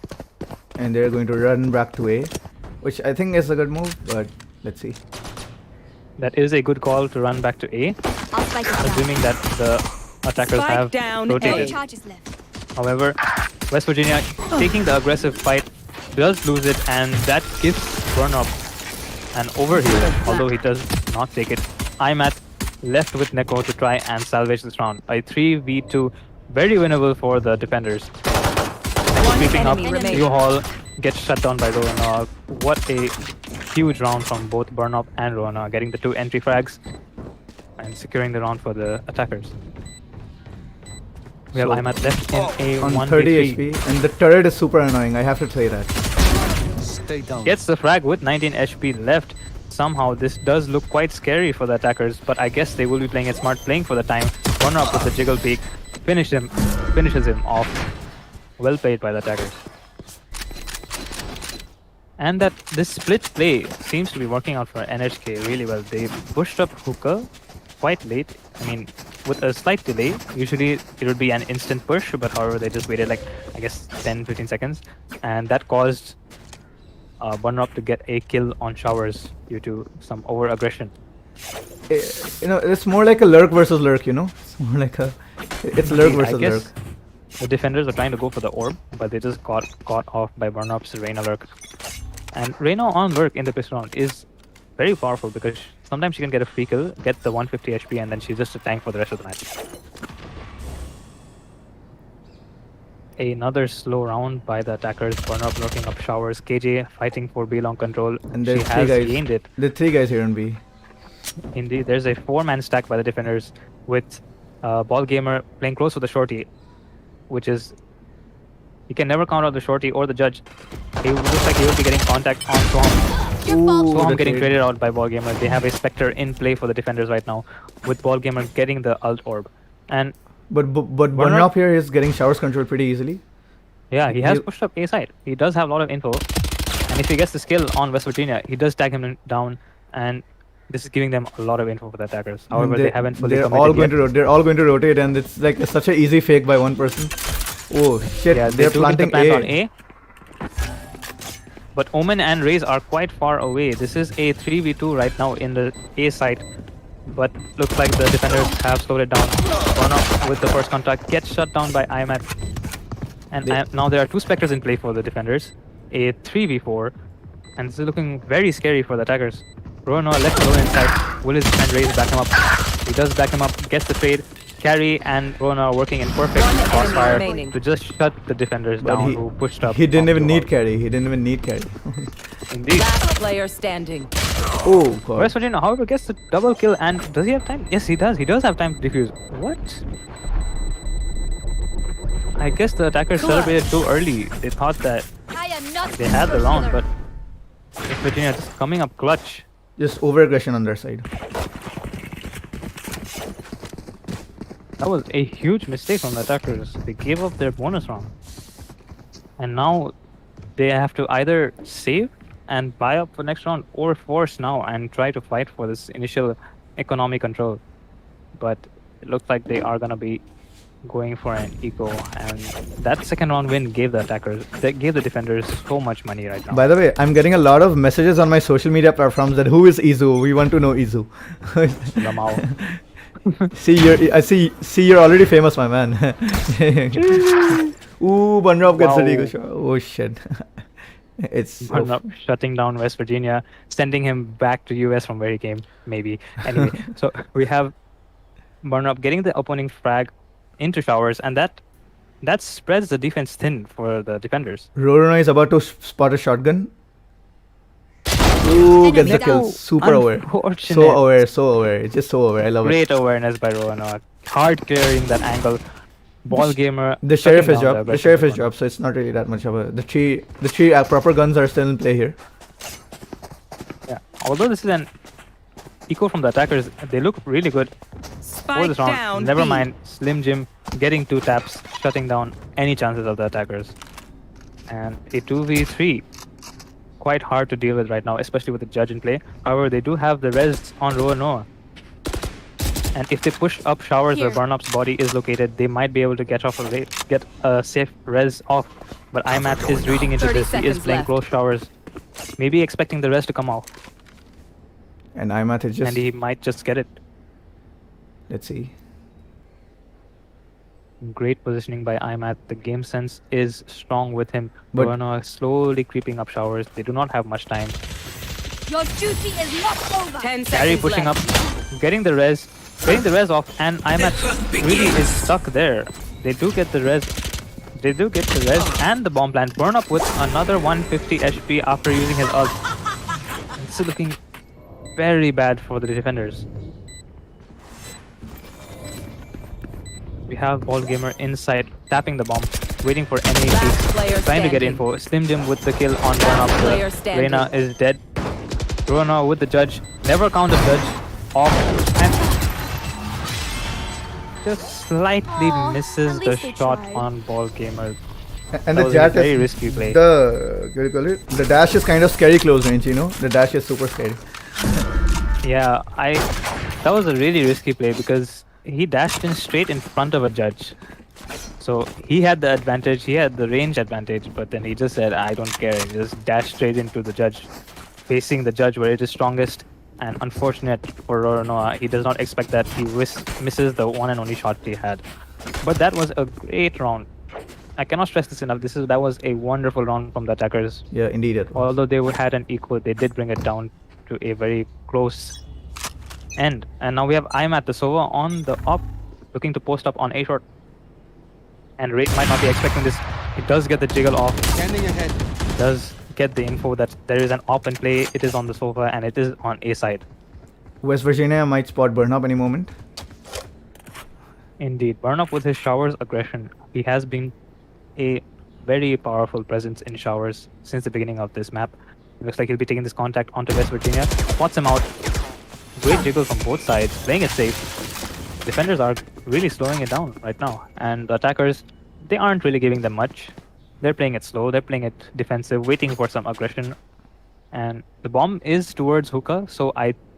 and they're going to run back to A, which I think is a good move, but let's see. That is a good call to run back to A, I'll spike it down. assuming that the attackers Spike have down rotated. A. Charges left. However, West Virginia taking the aggressive fight does lose it, and that gives Burn Up an overheal, although he does not take it. IMAT left with Neko to try and salvage this round. A 3v2, very winnable for the defenders. Creeping up, enemy remaining. U-Haul gets shut down by Rona. What a huge round from both Burn Up and Rona, getting the 2 entry frags and securing the round for the attackers. We have So- IMAT left in a On 1v3. 30 HP, and the turret is super annoying, I have to say that. Stay down. Gets the frag with 19 HP left. Somehow this does look quite scary for the attackers, but I guess they will be playing it smart, playing for the time. Runner up with the jiggle peak, finishes him off. Well played by the attackers. And that this split play seems to be working out for NHK really well. They pushed up hookah quite late. I mean, with a slight delay. Usually it would be an instant push, but however they just waited like, I guess, 10-15 seconds. And that caused Burn Up to get a kill on Showers due to some over-aggression. You know, it's more like a lurk versus lurk, you know? It's more like a... It's lurk I versus guess lurk. the defenders are trying to go for the orb, but they just got caught off by Burn Up's Reyna lurk. And Reyna on lurk in the pistol round is very powerful because sometimes she can get a free kill, get the 150 HP, and then she's just a tank for the rest of the match. Another slow round by the attackers. Burn Up lurking up Showers. KJ fighting for B long control. And She there's 3 has guys. gained it. The 3 guys here in B. Indeed, there's a 4-man stack by the defenders with Ball Gamer playing close with the shorty, which is you can never count out the shorty or the judge. It looks like he will be getting contact on Swamp. Your fault. Ooh, Swamp the getting trade. traded out by Ball Gamer. They have a Spectre in play for the defenders right now, with Ball Gamer getting the ult orb. And But Burn Burn Up Up- here is getting Showers control pretty easily. yeah, he has You- pushed up A side. He does have a lot of info, and if he gets the skill on West Virginia, he does tag him down, and this is giving them a lot of info for the attackers. However, they haven't fully They're committed all going yet. to they're all going to rotate, and it's like such an easy fake by one person. Oh shit! Yeah, they're do get the planting plant on A. A. But Omen and Raze are quite far away. This is a 3v2 right now in the A site. But looks like the defenders have slowed it down. Burn Up with the first contact gets shut down by IMAT. And now there are 2 Spectres in play for the defenders. A 3v4. And this is looking very scary for the attackers. Rona left alone inside. Will his friend Raze back him up? He does back him up, gets the trade. Carry and Rona working in perfect One enemy crossfire remaining. to just shut the defenders But down who pushed up. he didn't onto even need Hall. carry. He didn't even need carry. Indeed. Last player standing. Oh god. West Virginia, however, gets the double kill, and does he have time? Yes, he does. He does have time to defuse. What? I guess the attackers celebrated too early. They thought that I am not they had the super round, killer. but West Virginia just coming up clutch. Just over aggression on their side. That was a huge mistake from the attackers. They gave up their bonus round. And now they have to either save and buy up for next round or force now and try to fight for this initial economy control. But it looks like they are going to be going for an eco, and that second round win gave the attackers, that gave the defenders so much money right now. By the way, I'm getting a lot of messages on my social media platforms that who is Izu? We want to know Izu. Lamau. See, you're already famous, my man. Ooh, Bunrop gets the Wow. deagle shot. Oh shit. It's Burnop shutting down West Virginia, sending him back to US from where he came, maybe. Anyway, so we have Burnop getting the opening frag into showers, and that spreads the defense thin for the defenders. Rorona is about to spot a shotgun. Ooh, gets the Enemy kill. down. Super aware. Unfortunate. So aware. It's just so aware. I love it. Great awareness by Roanoke. Hard clearing that angle. Ball gamer. The sheriff shutting is down dropped. The aggressive sheriff is Roanoke. dropped, so it's not really that much of a. The three proper guns are still in play here. Yeah. Although this is an echo from the attackers, they look really good for Spike this round. down. Never B. mind Slim Jim getting 2 taps, shutting down any chances of the attackers. And a 2v3. Quite hard to deal with right now, especially with the judge in play. However, they do have the res on Roanoke. And if they push up showers where Here. Burnup's body is located, they might be able to get a safe res off. But IMAT is reading into 30 this. He is seconds playing left. close showers, maybe expecting the res to come off, And Imath is just. and he might just get it. Let's see. Great positioning by IMAT. The game sense is strong with him. But- Roanoke slowly creeping up showers. They do not have much time. Your duty is not over. 10 Carry seconds pushing left. up, getting the res off, and IMAT really is stuck there. They do get the res. And the bomb plant. Burn up with another 150 HP after using his ult. This is looking very bad for the defenders. We have Ball Gamer inside, tapping the bomb, waiting for any Last player trying to get standing. info. Slim Jim with the kill on Burn player up. standing. Reina is dead. Rona with the judge. Never count the judge. Off. And just slightly Aw, misses at the least they shot tried. on Ball Gamer. And That the was a jet very is risky play. the what do you call it? The dash is kind of scary close range. You know, the dash is super scary. Yeah, that was a really risky play because he dashed in straight in front of a judge. So he had the advantage, he had the range advantage, but then he just said, I don't care. He just dashed straight into the judge, facing the judge where it is strongest. And unfortunate for Roronoa, he does not expect that. He misses the one and only shot he had. But that was a great round. I cannot stress this enough. That was a wonderful round from the attackers. Yeah, indeed it was. Although they had an equal, they did bring it down to a very close end. And now we have IMAT the Sova on the up, looking to post up on A short. And Ray might not be expecting this. He does get the jiggle off. Scanning ahead. Does get the info that there is an op in play. It is on the sofa and it is on A side. West Virginia might spot burn up any moment. Indeed, Burn Up with his showers aggression. He has been a very powerful presence in showers since the beginning of this map. It looks like he'll be taking this contact onto West Virginia. Spots him out. Great jiggle from both sides, playing it safe. Defenders are really slowing it down right now. And the attackers, they aren't really giving them much. They're playing it slow, they're playing it defensive, waiting for some aggression. And the bomb is towards Hookah, so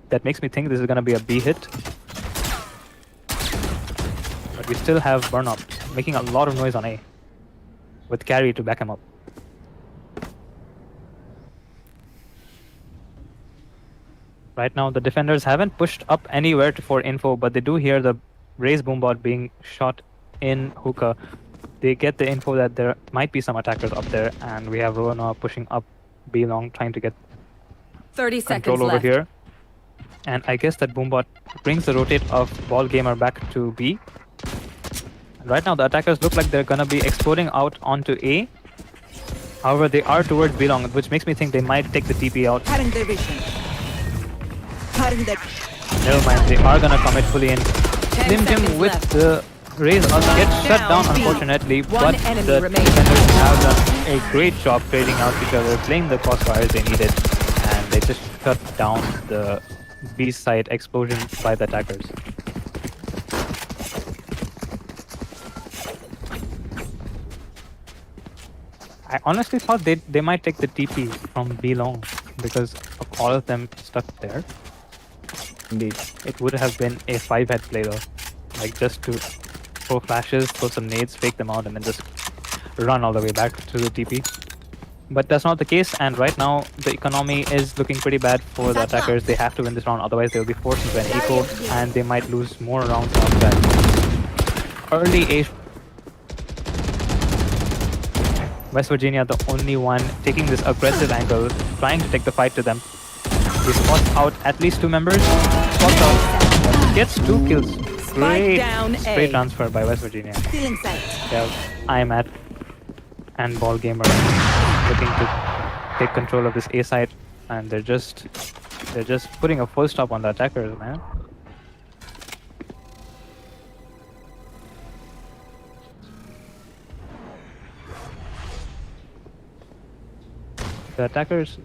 that makes me think this is gonna be a B hit. But we still have Burn Up, making a lot of noise on A, with Carry to back him up. Right now, the defenders haven't pushed up anywhere for info, but they do hear the Raze Boombot being shot in Hookah. They get the info that there might be some attackers up there, and we have Rona pushing up B long, trying to get 30 seconds control over left. here. And I guess that Boombot brings the rotate of Ball Gamer back to B. And right now, the attackers look like they're gonna be exploding out onto A. However, they are towards B long, which makes me think they might take the TP out. Cutting their vision. Cutting their... Never mind, they are gonna commit fully in. Slim Jim seconds with left. the Raze ult gets shut Down down B. unfortunately, One but enemy the remains. defenders have done a great job trading out each other, playing the crossfires they needed, and they just shut down the B side explosion by the attackers. I honestly thought they might take the TP from B long because of all of them stuck there. Indeed. It would have been a 5-head play though. Like just to throw flashes, throw some nades, fake them out, and then just run all the way back to the TP. But that's not the case, and right now the economy is looking pretty bad for the attackers. They have to win this round, otherwise they'll be forced into an eco, and they might lose more rounds after that. Early A. West Virginia, the only one taking this aggressive angle, trying to take the fight to them. He spots out at least 2 members. Spots out. Gets 2 kills. Great down spray A. transfer by West Virginia. Still inside. Yeah, I'm at and Ball Gamer looking to take control of this A side, and they're just putting a full stop on the attackers, man. The attackers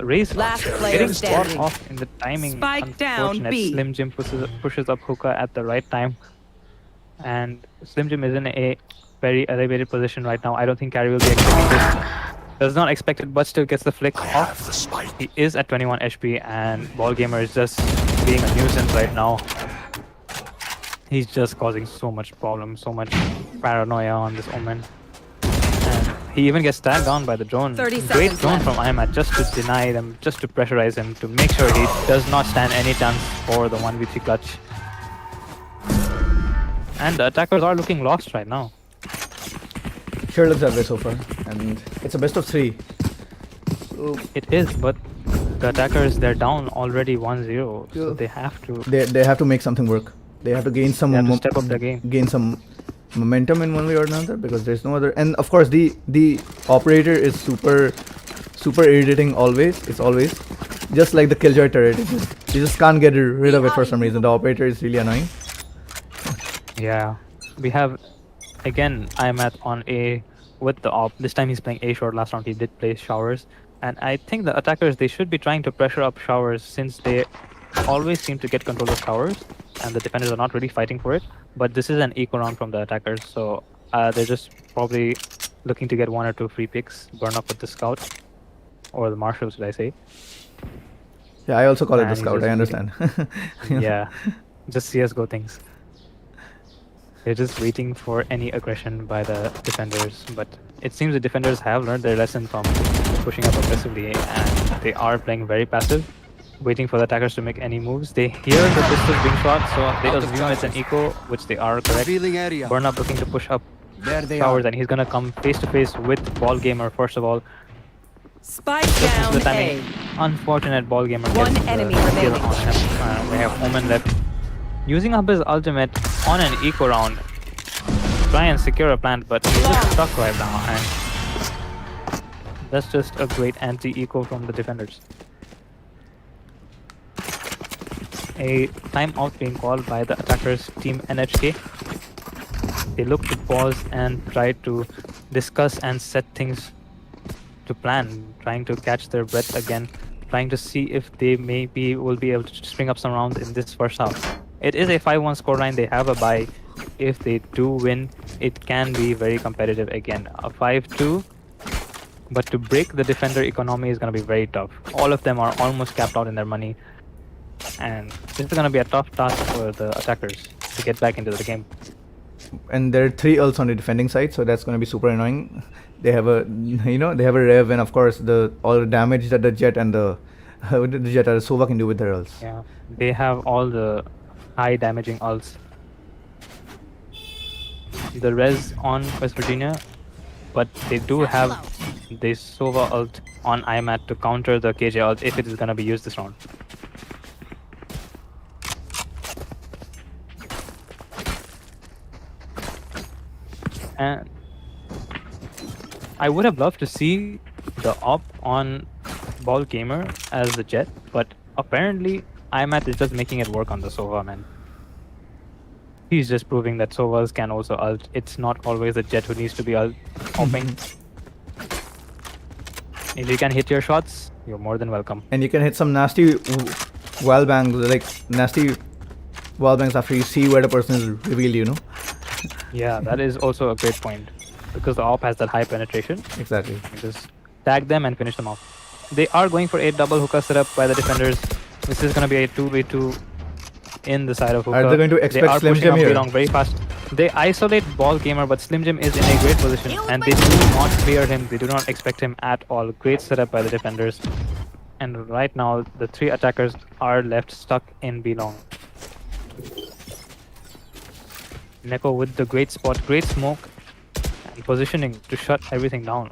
raise Last player getting spot standing. off in the timing. Spike down Unfortunate. B. Slim Jim pushes up hookah at the right time, and Slim Jim is in a very elevated position right now. I don't think Carry will be expecting this. Does not expect it, but still gets the flick off. He is at 21 HP, and Ball Gamer is just being a nuisance right now. He's just causing so much problem, so much paranoia on this Omen. And he even gets tagged on by the drone. 30 Great seconds drone left. from IMAT just to deny them, just to pressurize him, to make sure he does not stand any chance for the 1v3 clutch. And the attackers are looking lost right now. Sure looks that way so far, and it's a best of 3. So It is, but the attackers, they're down already 1-0, so Yeah. they have to they have to make something work. They have to gain some They have to step up their game. gain some momentum in one way or another, because there's no other. And of course, the operator is super irritating always. It's always just like the Killjoy turret. You just can't get rid of it for some reason. The operator is really annoying. Yeah, we have again IMAT on A with the op. This time he's playing A short. Last round he did play Showers, and I think the attackers, they should be trying to pressure up Showers, since they always seem to get control of Showers, and the defenders are not really fighting for it. But this is an eco round from the attackers, so they're just probably looking to get 1 or 2 free picks, burn up with the scout or the marshal, should I say? Yeah, I also call it And the he's scout. just I understand. Yeah, just CS:GO things. They're just waiting for any aggression by the defenders, but it seems the defenders have learned their lesson from pushing up aggressively, and they are playing very passive, waiting for the attackers to make any moves. They hear the pistols being shot, so they Out of assume it's an eco, which they are correct. Revealing area. Burn up looking to push up There they Showers, are. and he's gonna come face to face with Ball Gamer first of all. Spike Just into down the timing. A. Unfortunate. Ball Gamer One gets the enemy kill remaining. on him. We have Omen left, using up his ultimate on an eco round. Try and secure a plant, but he's just stuck right now, and that's just a great anti-eco from the defenders. A timeout being called by the attackers team NHK. They look to pause and try to discuss and set things to plan, trying to catch their breath again, trying to see if they maybe will be able to string up some rounds in this first half. It is a 5-1 scoreline. They have a bye. If they do win, it can be very competitive again. A 5-2, but to break the defender economy is going to be very tough. All of them are almost capped out in their money, and this is going to be a tough task for the attackers to get back into the game. And there are 3 ults on the defending side, so that's going to be super annoying. They have a they have a rev, and of course all the damage that the jet and the jet or the Sova can do with their ults. Yeah, they have all the high damaging ults. The res on West Virginia, but they do have the Sova ult on IMAT to counter the KJ ult if it is going to be used this round. And I would have loved to see the op on Ball Gamer as the jet, but apparently IMAT is just making it work on the Sova, man. He's just proving that Sovas can also ult. It's not always the jet who needs to be ulting. If you can hit your shots, you're more than welcome. And you can hit some nasty wall bangs, like nasty wall bangs after you see where the person is revealed, Yeah, that is also a great point, because the op has that high penetration. Exactly. You just tag them and finish them off. They are going for a double hookah setup by the defenders. This is going to be a 2v2 in the side of hookah. Are they going to They expect are Slim pushing Jim up here? along very fast. They isolate Ball Gamer, but Slim Jim is in a great position, and they do not fear him. They do not expect him at all. Great setup by the defenders. And right now, the 3 attackers are left stuck in B long. Neko with the great spot, great smoke. And positioning to shut everything down.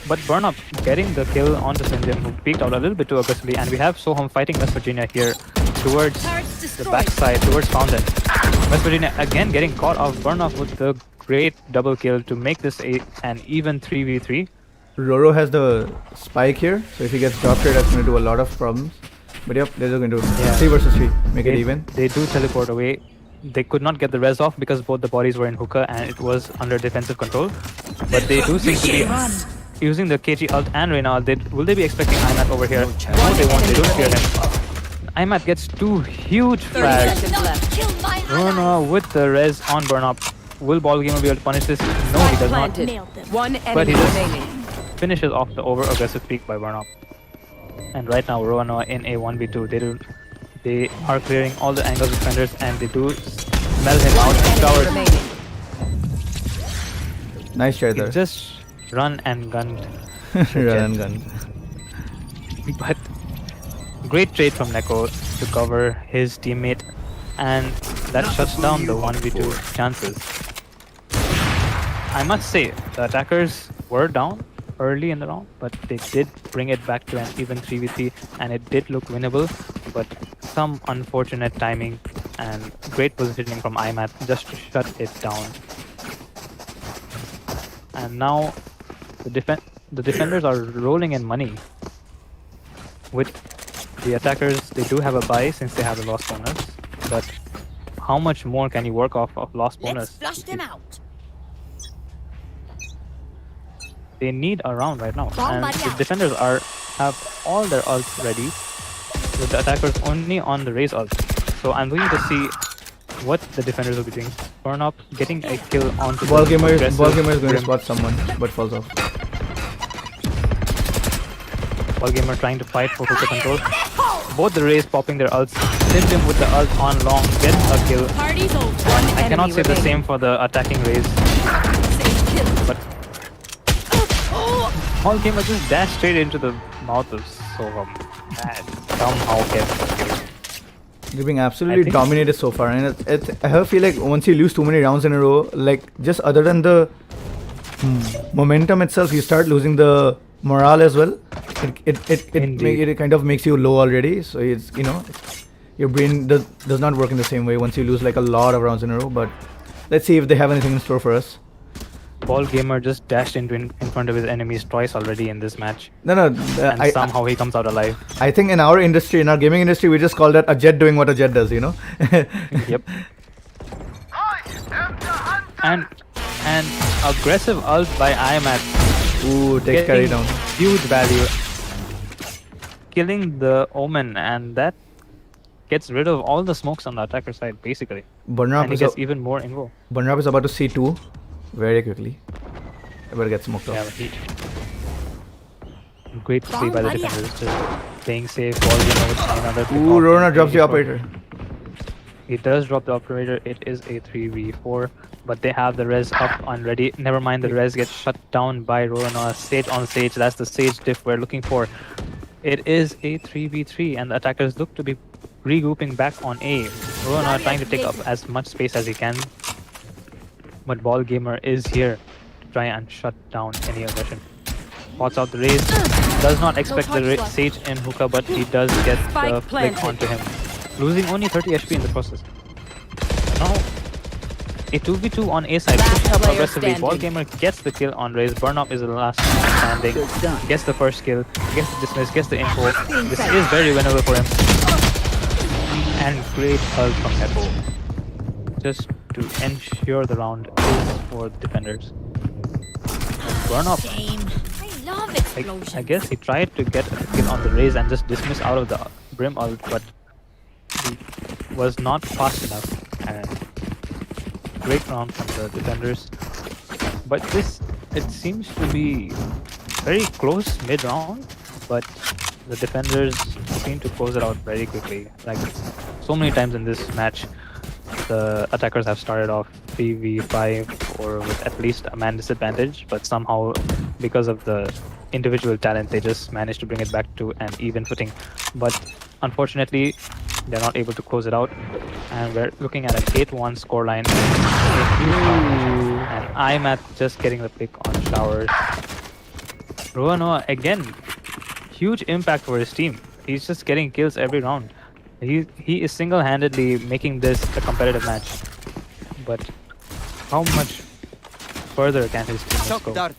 But Burnup getting the kill onto Sinjin, who peeked out a little bit too aggressively, and we have Soham fighting West Virginia here towards Turrets the destroyed. backside, towards Fountain. West Virginia again getting caught off. Burnup with the great double kill to make this an even 3v3. Roro has the spike here, so if he gets dropped here, that's going to do a lot of problems. But yep, they're just going to 3 versus 3, make it even. They do teleport away. They could not get the res off because both the bodies were in hookah and it was under defensive control. But they do seem to be using the KG ult and Reyna ult. Will they be expecting Imat over here? No, they won't. They don't fear him. Imat gets 2 huge 30 frags. seconds left. Kill my Rona with the res on Burnup. Will Ballgamer be able to punish this? No, he does not. Planted. Nailed them. One But he enemy just remaining. finishes off the over-aggressive peak by Burnup. And right now, Roanoa in a 1v2. They are clearing all the angles of defenders and they do smell him out and Enemy covered. remaining. Nice try He there. just run and gunned. Run and gun. But great trade from Neko to cover his teammate, and that shuts down the 1v2 chances. I must say, the attackers were down early in the round, but they did bring it back to an even 3v3, and it did look winnable, but some unfortunate timing and great positioning from IMAT just to shut it down. And now the defenders are rolling in money. With the attackers, they do have a buy since they have a lost bonus, but how much more can you work off of lost Let's bonus? flush them out. They need a round right now, Bomb and buddy the out. defenders have all their ults ready, with the attackers only on the raise ult. So I'm looking to see what the defenders will be doing. Burn up, getting a kill onto Ballgamer the is going to Grim. spot someone, but falls off. Ballgamer trying to fight for hookah control. Both the raise popping their ults. Sinjin with the ult on long gets a kill. Party's over. I cannot enemy say the remaining. same for the attacking raise, Safe kill. but Ballgamer just dashed straight into the mouth of Soham and somehow gets the kill. You're being I absolutely think- dominated so far, and I feel like once you lose too many rounds in a row, like just other than the momentum itself, you start losing the morale as well. Indeed. It kind of makes you low already. So it's your brain does not work in the same way once you lose like a lot of rounds in a row. But let's see if they have anything in store for us. Ballgamer just dashed in front of his enemies twice already in this match, No, and somehow he comes out alive. I think in our industry, in our gaming industry, we just call that a jet doing what a jet does. Yep. And aggressive ult by IMAT. Ooh, takes carry down. Huge value. Killing the Omen, and that gets rid of all the smokes on the attacker side, basically. Burnrap And he gets even more invo. is about to see 2 very quickly. I better get smoked Yeah, off. but heat. Great play Bomb by the buddy out. defenders, just playing safe, Ballgamer with another pick Ooh, off Rona in drops the 3v4. operator. He does drop the operator. It is a 3v4, but they have the res up on ready. Never mind, the res gets shut down by Rona. Sage on Sage. That's the Sage diff we're looking for. It is a 3v3, and the attackers look to be regrouping back on A. Rona trying to take up as much space as he can, but Ballgamer is here to try and shut down any aggression. Pots out the raise. Does not expect the touch luck. Sage in hookah, but he does get the Spike flick planted. onto him. Losing only 30 HP in the process. Now, a 2v2 on A side, Last pushing up player aggressively. standing. Ballgamer gets the kill on Raze. Burnup is the last standing. Gets the first kill, gets the dismiss, gets the info. This is very winnable for him. And great help from Echo. Just to ensure the round is for the defenders. And Burnup, Shame. I love I explosions. guess he tried to get a kill on the Raze and just dismiss out of the Brim ult, but he was not fast enough. And great round from the defenders. But it seems to be very close mid-round, but the defenders seem to close it out very quickly. Like so many times in this match, the attackers have started off 3v5 or with at least a man disadvantage, but somehow because of the individual talent, they just managed to bring it back to an even footing. But unfortunately, They're not able to close it out. And we're looking at an 8-1 scoreline. And I'm at just getting the pick on Showers. Roanoa, again, huge impact for his team. He's just getting kills every round. He is single-handedly making this a competitive match. But how much further can his team Shock go? dart.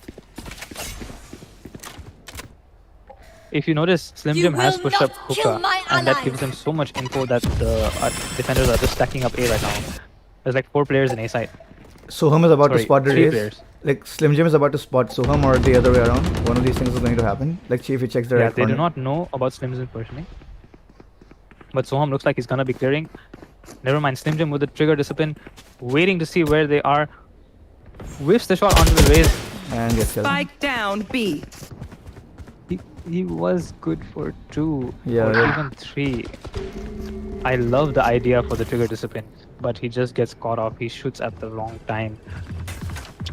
If you notice, Slim You Jim has will pushed not up kill hookah, my and that ally. gives them so much info that the defenders are just stacking up A right now. There's like 4 players in A side. Soham is about to Sorry, spot the 3 race. players. Like Slim Jim is about to spot Soham or the other way around. One of these things is going to happen. Like Chief, he checks the Yeah, right they corner. do not know about Slim Jim personally. But Soham looks like he's gonna be clearing. Never mind, Slim Jim with the trigger discipline, waiting to see where they are. Whiffs the shot onto the race. And gets killed. Spike down B. He was good for 2 Yeah, or yeah. even 3. I love the idea for the trigger discipline, but he just gets caught off. He shoots at the wrong time.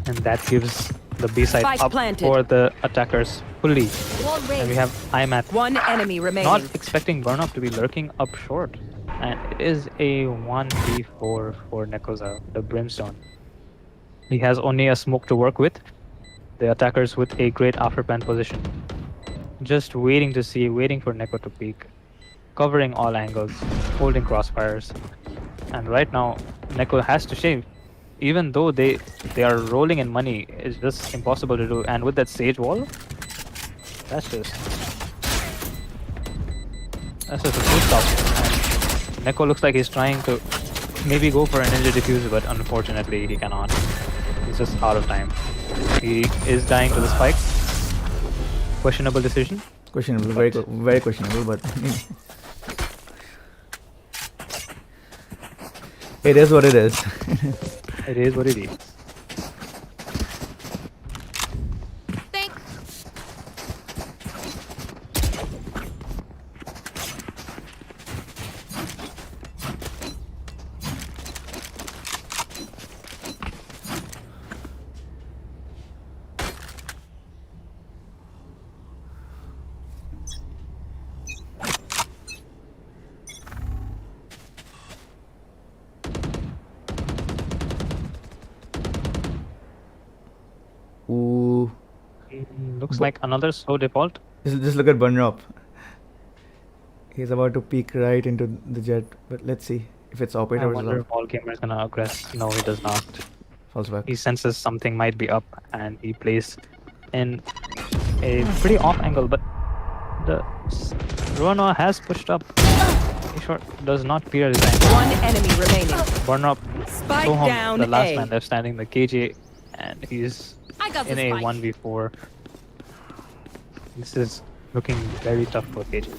And that gives the B side Spike up planted. for the attackers fully. Wall And raised. we have IMAT One enemy remaining. not expecting Burnup to be lurking up short. And it is a 1v4 for Nekoza, the Brimstone. He has only a smoke to work with. The attackers with a great after plant position. Just waiting to see, waiting for Neko to peek. Covering all angles, holding crossfires. And right now, Neko has to shave. Even though they are rolling in money, it's just impossible to do. And with that Sage wall, that's just a full stop. And Neko looks like he's trying to maybe go for a ninja diffuser, but unfortunately he cannot. He's just out of time. He is dying to the spike. Questionable decision. Questionable, very questionable, but it is what it is. It is what it is. Thanks. Ooh, Looks like another slow default. just look at Bunrop. He's about to peek right into the jet, but let's see if it's I operator versus wonder off. if All Gamer is gonna aggress. No, he does not. False back. He senses something might be up and he plays in a pretty off angle, but the Roanoa has pushed up. He short does not clear his angle. One enemy remaining. Burn up. Spike Soham, down the last A. man left standing, the KJ, and he's I got in the a spike. 1v4. This is looking very tough for KJ.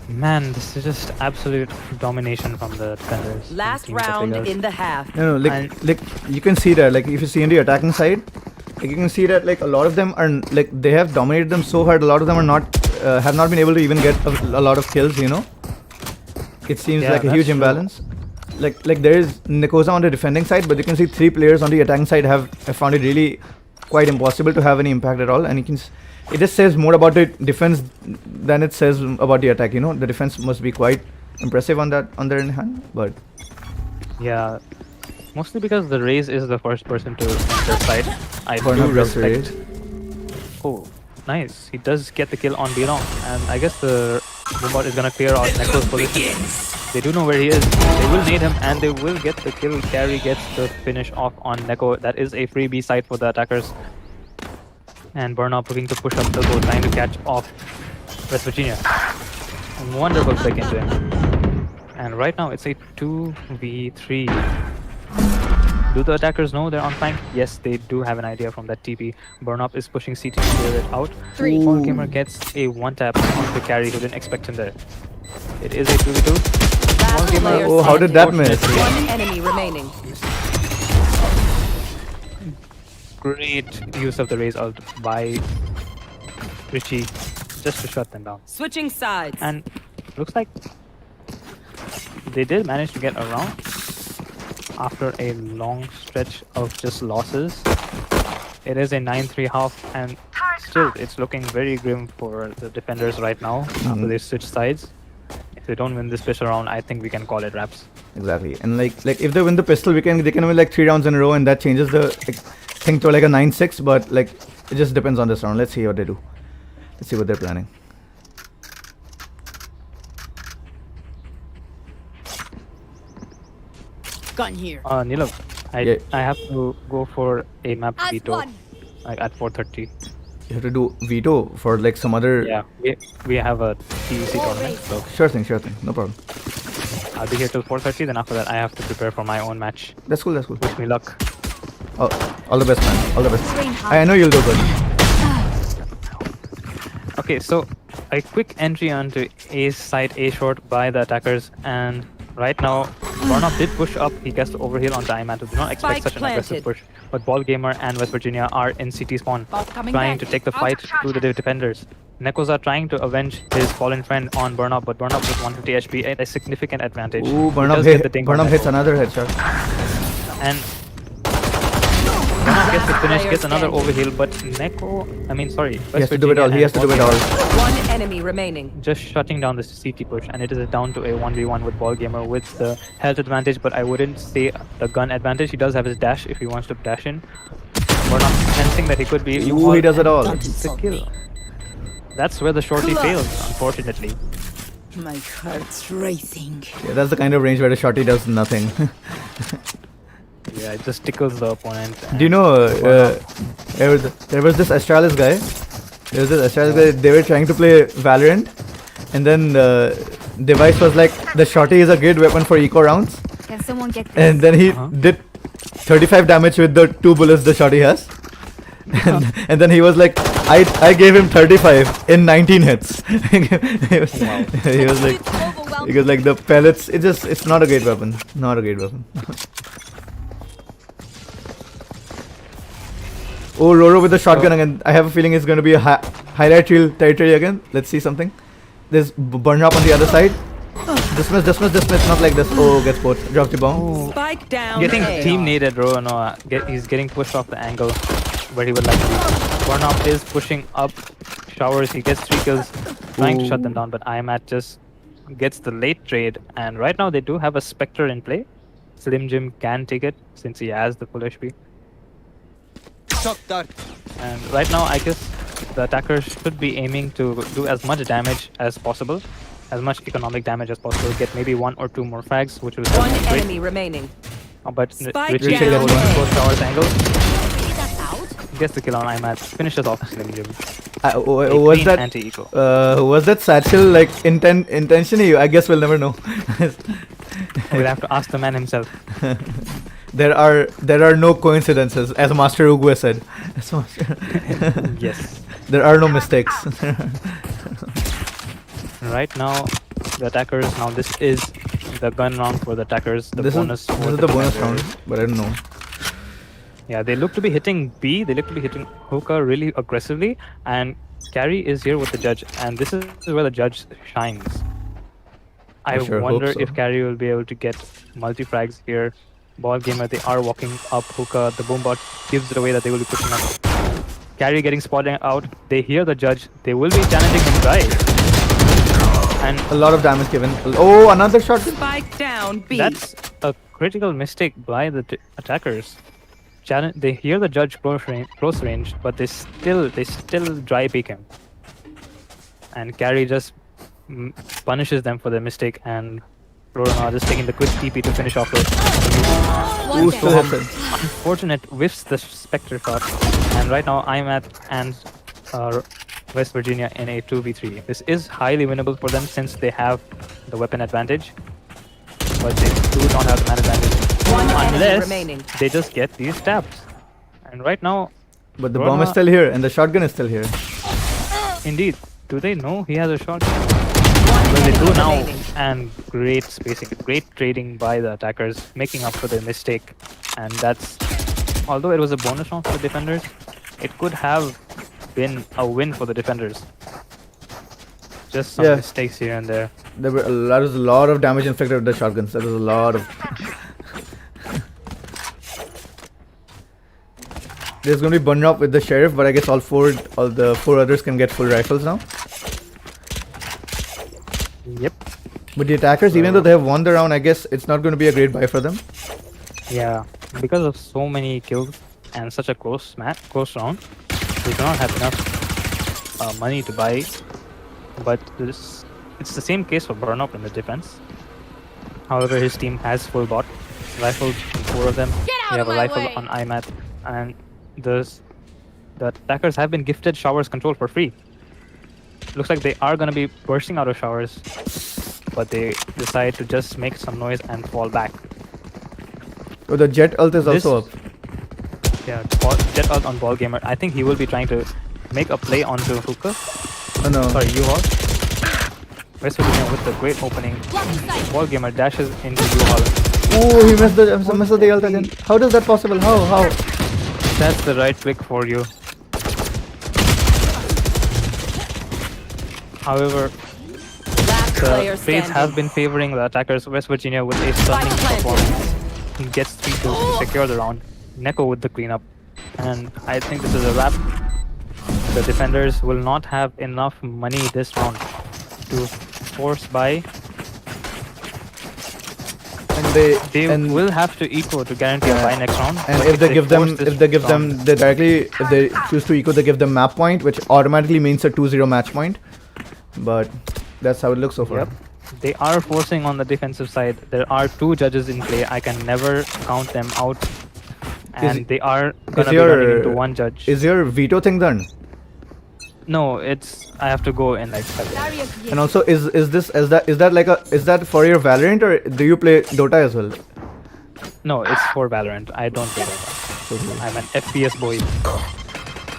Man, this is just absolute domination from the defenders. from Last Team round Pepegas. in the half. No, like, And- like you can see that. Like if you see on the attacking side, like you can see that like a lot of them are like they have dominated them so hard. A lot of them are not have not been able to even get a lot of kills. You know, it seems Yeah, like a that's huge true. imbalance. Like there is Nekoza on the defending side, but you can see 3 players on the attacking side have found it really quite impossible to have any impact at all. And you can it just says more about the defense than it says about the attack. You know, the defense must be quite impressive on their hand, but Yeah, mostly because the Raze is the first person to enter side. I Burn do up Raze. respect. Oh, nice. He does get the kill on Belong, and I guess the Boombot is gonna clear out Neko's position. They do know where he is. They will nade him, and they will get the kill. Carry gets the finish off on Neko. That is a free B side for the attackers. And Burnup looking to push up the goal, trying to catch off West Virginia. Wonderful flick into him. And right now it's a 2v3. Do the attackers know they're on flank? Yes, they do have an idea from that TP. Burnup is pushing CT to clear it out. Paul Gamer gets a one tap on the carry who didn't expect him there. It is a 2v2. Last Gamer- player oh, how did that miss? Unfortunately, One enemy remaining. Great use of the Raze ult by Richie just to shut them down. Switching sides. And looks like they did manage to get around after a long stretch of just losses. It is a 9-3 half, and still it's looking very grim for the defenders right now after they switch sides. If they don't win this pistol round, I think we can call it wraps. Exactly. And like if they win the pistol, they can win like 3 rounds in a row, and that changes the thing to like a 9-6. But like it just depends on this round. Let's see what they do. Let's see what they're planning. Gun here. Nilab, Yeah. I have to go for a map As veto one. like at 4:30. You have to do veto for like some other. Yeah, we have a TEC tournament, so Sure thing. No problem. I'll be here till 4:30. Then after that, I have to prepare for my own match. That's cool. Wish me luck. All the best, man. All the best. I know you'll do good. Okay, so a quick entry onto A's side, A short by the attackers, and right now, Barnop did push up. He gets the overheal onto IMAT. Do not expect Spike such an aggressive planted. push. But Ball Gamer and West Virginia are in CT spawn, Ball coming trying back. to take the fight to the defenders. Nekoza trying to avenge his fallen friend on Burnop, but Burnop with 150 HP at a significant advantage. Ooh, He Burnham does get the ding on Burnham hits Neko. another headshot. And Burnop gets the finish, player gets another standing. overheal, but Neko, He has to do it all. He has to do it all. One enemy remaining. Just shutting down the CT push, and it is down to a 1v1 with Ball Gamer with the health advantage, but I wouldn't say the gun advantage. He does have his dash if he wants to dash in. Burnop sensing that he could be. Ooh, he does it all. It's a kill. That's where the shorty fails, unfortunately. My heart's racing. Yeah, that's the kind of range where the shorty does nothing. Yeah, it just tickles the opponent. Do you know there was this Astralis guy? There was this Astralis guy. They were trying to play Valorant, and then the device was like, the shorty is a good weapon for eco rounds, Can someone get this? and then he did 35 damage with the 2 bullets the shorty has. And then he was like, I gave him 35 in 19 hits. he was like, because like the pellets, it's not a great weapon. Not a great weapon. Oh, Roro with the shotgun again. I have a feeling it's going to be a highlight reel territory again. Let's see something. There's burn up on the other side. Dismiss. Not like this. Oh, gets both. Drops the bomb. Spike down. Getting A. team needed, Ro. No, he's getting pushed off the angle where he would like to be. Burnop is pushing up. Showers. He gets 3 kills, trying to shut them down. But IMAT just gets the late trade. And right now they do have a Spectre in play. Slim Jim can take it since he has the full HP. Shock dart. And right now, I guess the attackers should be aiming to do as much damage as possible, as much economic damage as possible. Get maybe 1 or 2 more frags, which will help One them great. enemy remaining. But Spike Richie down goes A. for Showers angle, Is that out? gets the kill on IMAT, finishes off Slim Jim. Was Clean that anti-eco. was that satchel like intentionally? I guess we'll never know. We'll have to ask the man himself. There are no coincidences, as Master Uguay said. Yes. There are no mistakes. Right now, the attackers. Now this is the gun round for the attackers. The this bonus. is for the bonus defenders. round, but I don't know. Yeah, they look to be hitting B. They look to be hitting Hookah really aggressively, and Carry is here with the judge, and this is where the judge shines. I sure hope wonder so. if Carry will be able to get multi-frags here. Ball Gamer, they are walking up Hookah. The Boombot gives it away that they will be pushing up. Carry getting spotted out. They hear the judge. They will be challenging him right. And A lot of damage given. Oh, another shot. Spike down B. that's a critical mistake by the attackers. They hear the judge close range, but they still dry peek him. And Carry just punishes them for their mistake, and Rorana just taking the quick TP to finish off with. One Ooh, down. still hits it. Unfortunate whiffs the Spectre shot, and right now IMAT and West Virginia in a 2v3. This is highly winnable for them since they have the weapon advantage, but they do not have the man advantage One enemy unless remaining. they just get these stabs. And right now, But the bomb is still here, and the shotgun is still here. indeed, do they know he has a shot? One Well, they do enemy now, remaining. and great spacing, great trading by the attackers, making up for their mistake. And that's, although it was a bonus round for the defenders, it could have been a win for the defenders. Just some Yeah. mistakes here and there. There was a lot of damage inflicted with the shotguns. There was a lot of. There's gonna be burn up with the sheriff, but I guess all the four others can get full rifles now. Yep. But the attackers, even though they have won the round, I guess it's not going to be a great buy for them. Yeah. Because of so many kills and such a close round, they do not have enough money to buy. But it's the same case for Burn Up in the defense. However, his team has full bot rifles, 4 of them. They have a rifle on IMAT, and the attackers have been gifted showers control for free. Looks like they are going to be bursting out of showers, but they decide to just make some noise and fall back. Oh, the Jet ult is also up. Yeah, Jet out on Ball Gamer. I think he will be trying to make a play onto Hookah. Oh no. Sorry, U-Haul. West Virginia with the great opening. Ball Gamer dashes into U-Haul. Oh, he missed the ult again. How is that possible? How? That's the right click for you. However, Last player the trades standing. have been favoring the attackers. West Virginia with a stunning performance. He gets 3 kills to secure the round. Neko with the cleanup. And I think this is a wrap. The defenders will not have enough money this round to force buy. And They will have to eco to guarantee a buy next round. And but if they give them, force this if they choose to eco, they give them map point, which automatically means a 2-0 match point. But that's how it looks so far. Yep. They are forcing on the defensive side. There are 2 judges in play. I can never count them out. And they are gonna be running into 1 judge. Is your veto thing done? No, I have to go in like 5 minutes. And also, is that for your Valorant, or do you play Dota as well? No, it's for Valorant. I don't play Dota. I'm an FPS boy.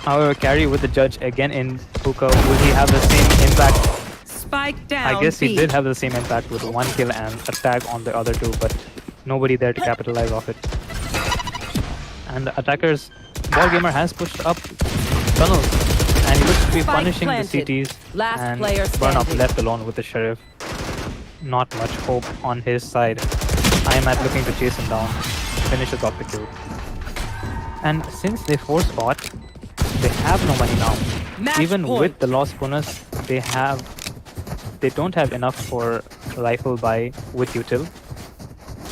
However, carry with the judge again in Hookah. Will he have the same impact? Spike down. I guess he B. did have the same impact with 1 kill and a tag on the other 2, but nobody there to capitalize off it. And the attackers, Ball Gamer has pushed up tunnels, and he looks to be Spike punishing planted. the CTs. Last And player Burn Up standing. left alone with the sheriff. Not much hope on his side. IMAT looking to chase him down, finishes off the kill. And since they force bot, they have no money now. Match Even point. with the lost bonus, they don't have enough for rifle buy with util.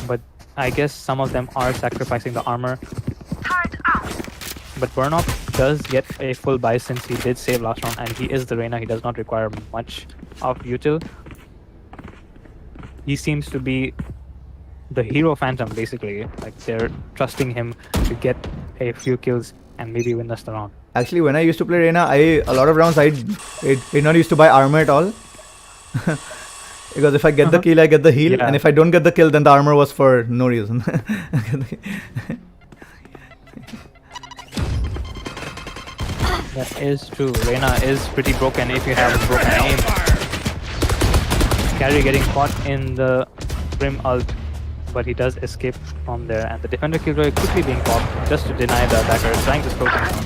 But I guess some of them are sacrificing the armor. But Burnoff does get a full buy since he did save last round, and he is the Reyna. He does not require much of util. He seems to be the hero phantom, basically. Like, they're trusting him to get a few kills and maybe win us the round. Actually, when I used to play Reyna, a lot of rounds I did not used to buy armor at all. Because if I get the kill, I get the heal, Yeah. and if I don't get the kill, then the armor was for no reason. That is true. Reyna is pretty broken if you have broken aim. Carry getting caught in the Scrim ult, but he does escape from there, and the defender killjoy quickly being popped just to deny the attacker, trying to slow him down.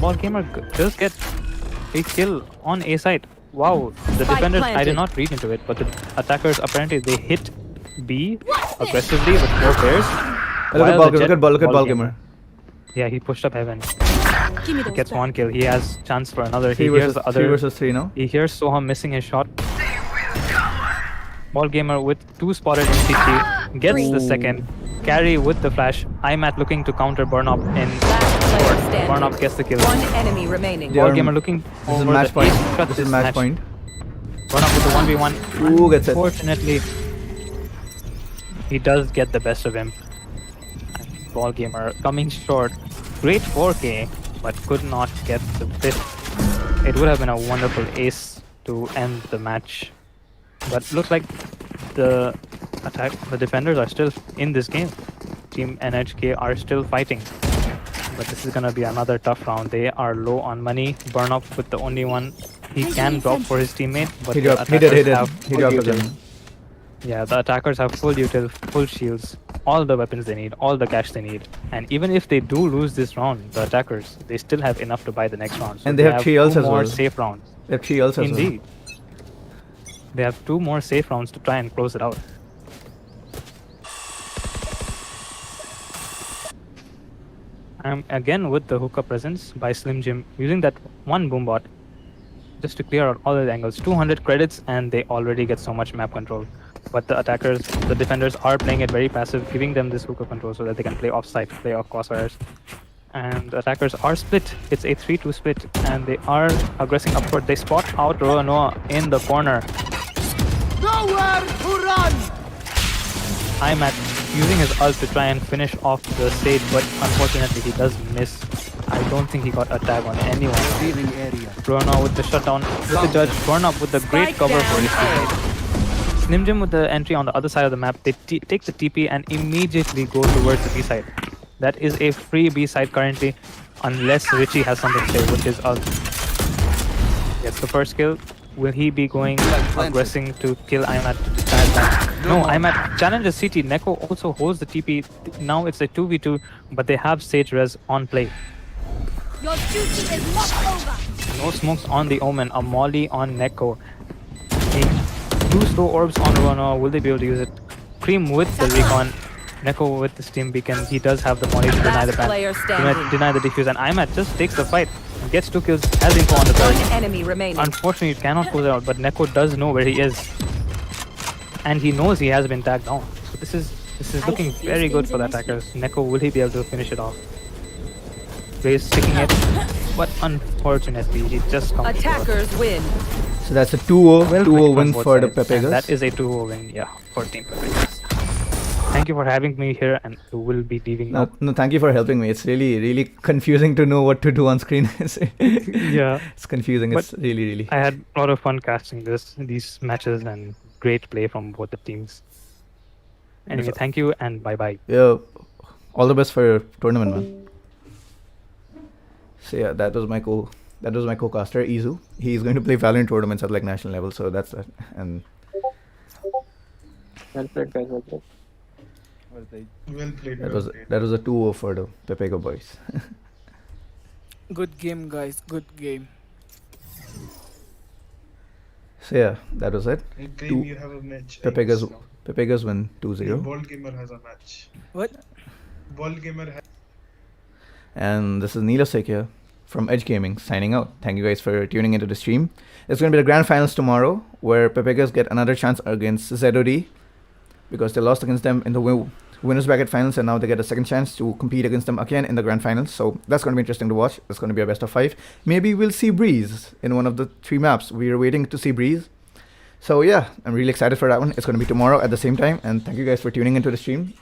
Ball Gamer does get a kill on A side. Wow, the Spike defenders, I planted. did not read into it, but the attackers apparently they hit B aggressively with 4 players. while the Jet Look at Ball Gamer. Yeah, he pushed up heaven. Give me those Gets back. 1 kill. He has chance for another. He 3 hears the other. 3 versus 3 now. He hears Soham missing his shot. Ball Gamer with 2 spotted in CT gets the second. Carry with the flash. IMAT looking to counter Burn Up in Last player court. standing. Burn Up gets the kill. One enemy remaining. Yeah. Ball Gamer looking This is over match the point. ace shot This is match point. Burn Up with the 1v1. Ooh, gets it. Unfortunately, he does get the best of him. And Ball Gamer coming short. Great 4K, but could not get the bit. It would have been a wonderful ace to end the match. But looks like the defenders are still in this game. Team NHK are still fighting. But this is gonna be another tough round. They are low on money. Burn Up with the only one he can drop for his teammate, but He the did. attackers have He full dropped util. again. Yeah, the attackers have full util, full shields. all the weapons they need, all the cash they need. And even if they do lose this round, the attackers, they still have enough to buy the next round. So And they have 3 ults two as more well. safe rounds. They have 3 ults as well. Indeed. They have 2 more safe rounds to try and close it out. I'm again with the hookup presence by Slim Jim, using that one boombot just to clear out all the angles. 200 credits and they already get so much map control. But the attackers, the defenders are playing it very passive, giving them this hookup control so that they can play off-site, play off crossfires. And the attackers are split. It's a 3-2 split and they are aggressing upward. They spot out Noah in the corner. Nowhere to run! I'm at using his ult to try and finish off the Sage, but unfortunately he does miss. I don't think he got a tag on anyone. Revealing area. Bruno with the shutdown, with the judge. Burn up with the great Spike cover for down his teammate. Slim Jim with the entry on the other side of the map. They take the TP and immediately go towards the B side. That is a free B side currently, unless Richie has something to say with his ult. Gets the first kill. Will he be going aggressing to kill Imat? No, Imat challenges CT. Neko also holds the TP. Now it's a 2v2, but they have Sage Res on play. Your duty is not over. No smokes on the Omen. A molly on Neko. 2 slow orbs on Rono. Will they be able to use it? Cream with the recon. Neko with the steam beacon. He does have the molly to deny the Last ban. player standing. Deny the defuse. And Imat just takes the fight. Gets 2 kills. Has info on the One third. enemy remaining. Unfortunately, you cannot close it out. But Neko does know where he is. And he knows he has been tagged down. So this is looking very good for the attackers. Neko, will he be able to finish it off? Raze sticking it. But unfortunately, he just comes short. Attackers win. So that's a 2-0, Well 2-0 played win from both for the sides, and Pepegas. that is a 2-0 win, yeah, for Team Pepegas. Thank you for having me here, and we will be leaving now. No, thank you for helping me. It's really confusing to know what to do on screen. Yeah, It's confusing. It's really. I had a lot of fun casting these matches, and great play from both the teams. Anyway, Yes, thank you, and bye-bye. Yeah, all the best for your tournament, man. So yeah, that was my co-caster Izu. He's going to play Valorant tournaments at like national level, so that's that. And Well played, guys. Well played. Well played. that was a 2-0 for the Pepega boys. Good game, guys. Good game. So yeah, that was it. And Two- Cream, you have a match. Pepegas win 2-0. Ball Gamer has a match. What? Ball Gamer has. And this is Neelasek here from Edge Gaming signing out. Thank you guys for tuning into the stream. It's going to be the grand finals tomorrow, where Pepegas get another chance against ZOD because they lost against them in the winners bracket finals, and now they get a second chance to compete against them again in the grand finals. So that's going to be interesting to watch. It's going to be a best of 5. Maybe we'll see Breeze in one of the 3 maps. We are waiting to see Breeze. So yeah, I'm really excited for that one. It's going to be tomorrow at the same time. And thank you guys for tuning into the stream.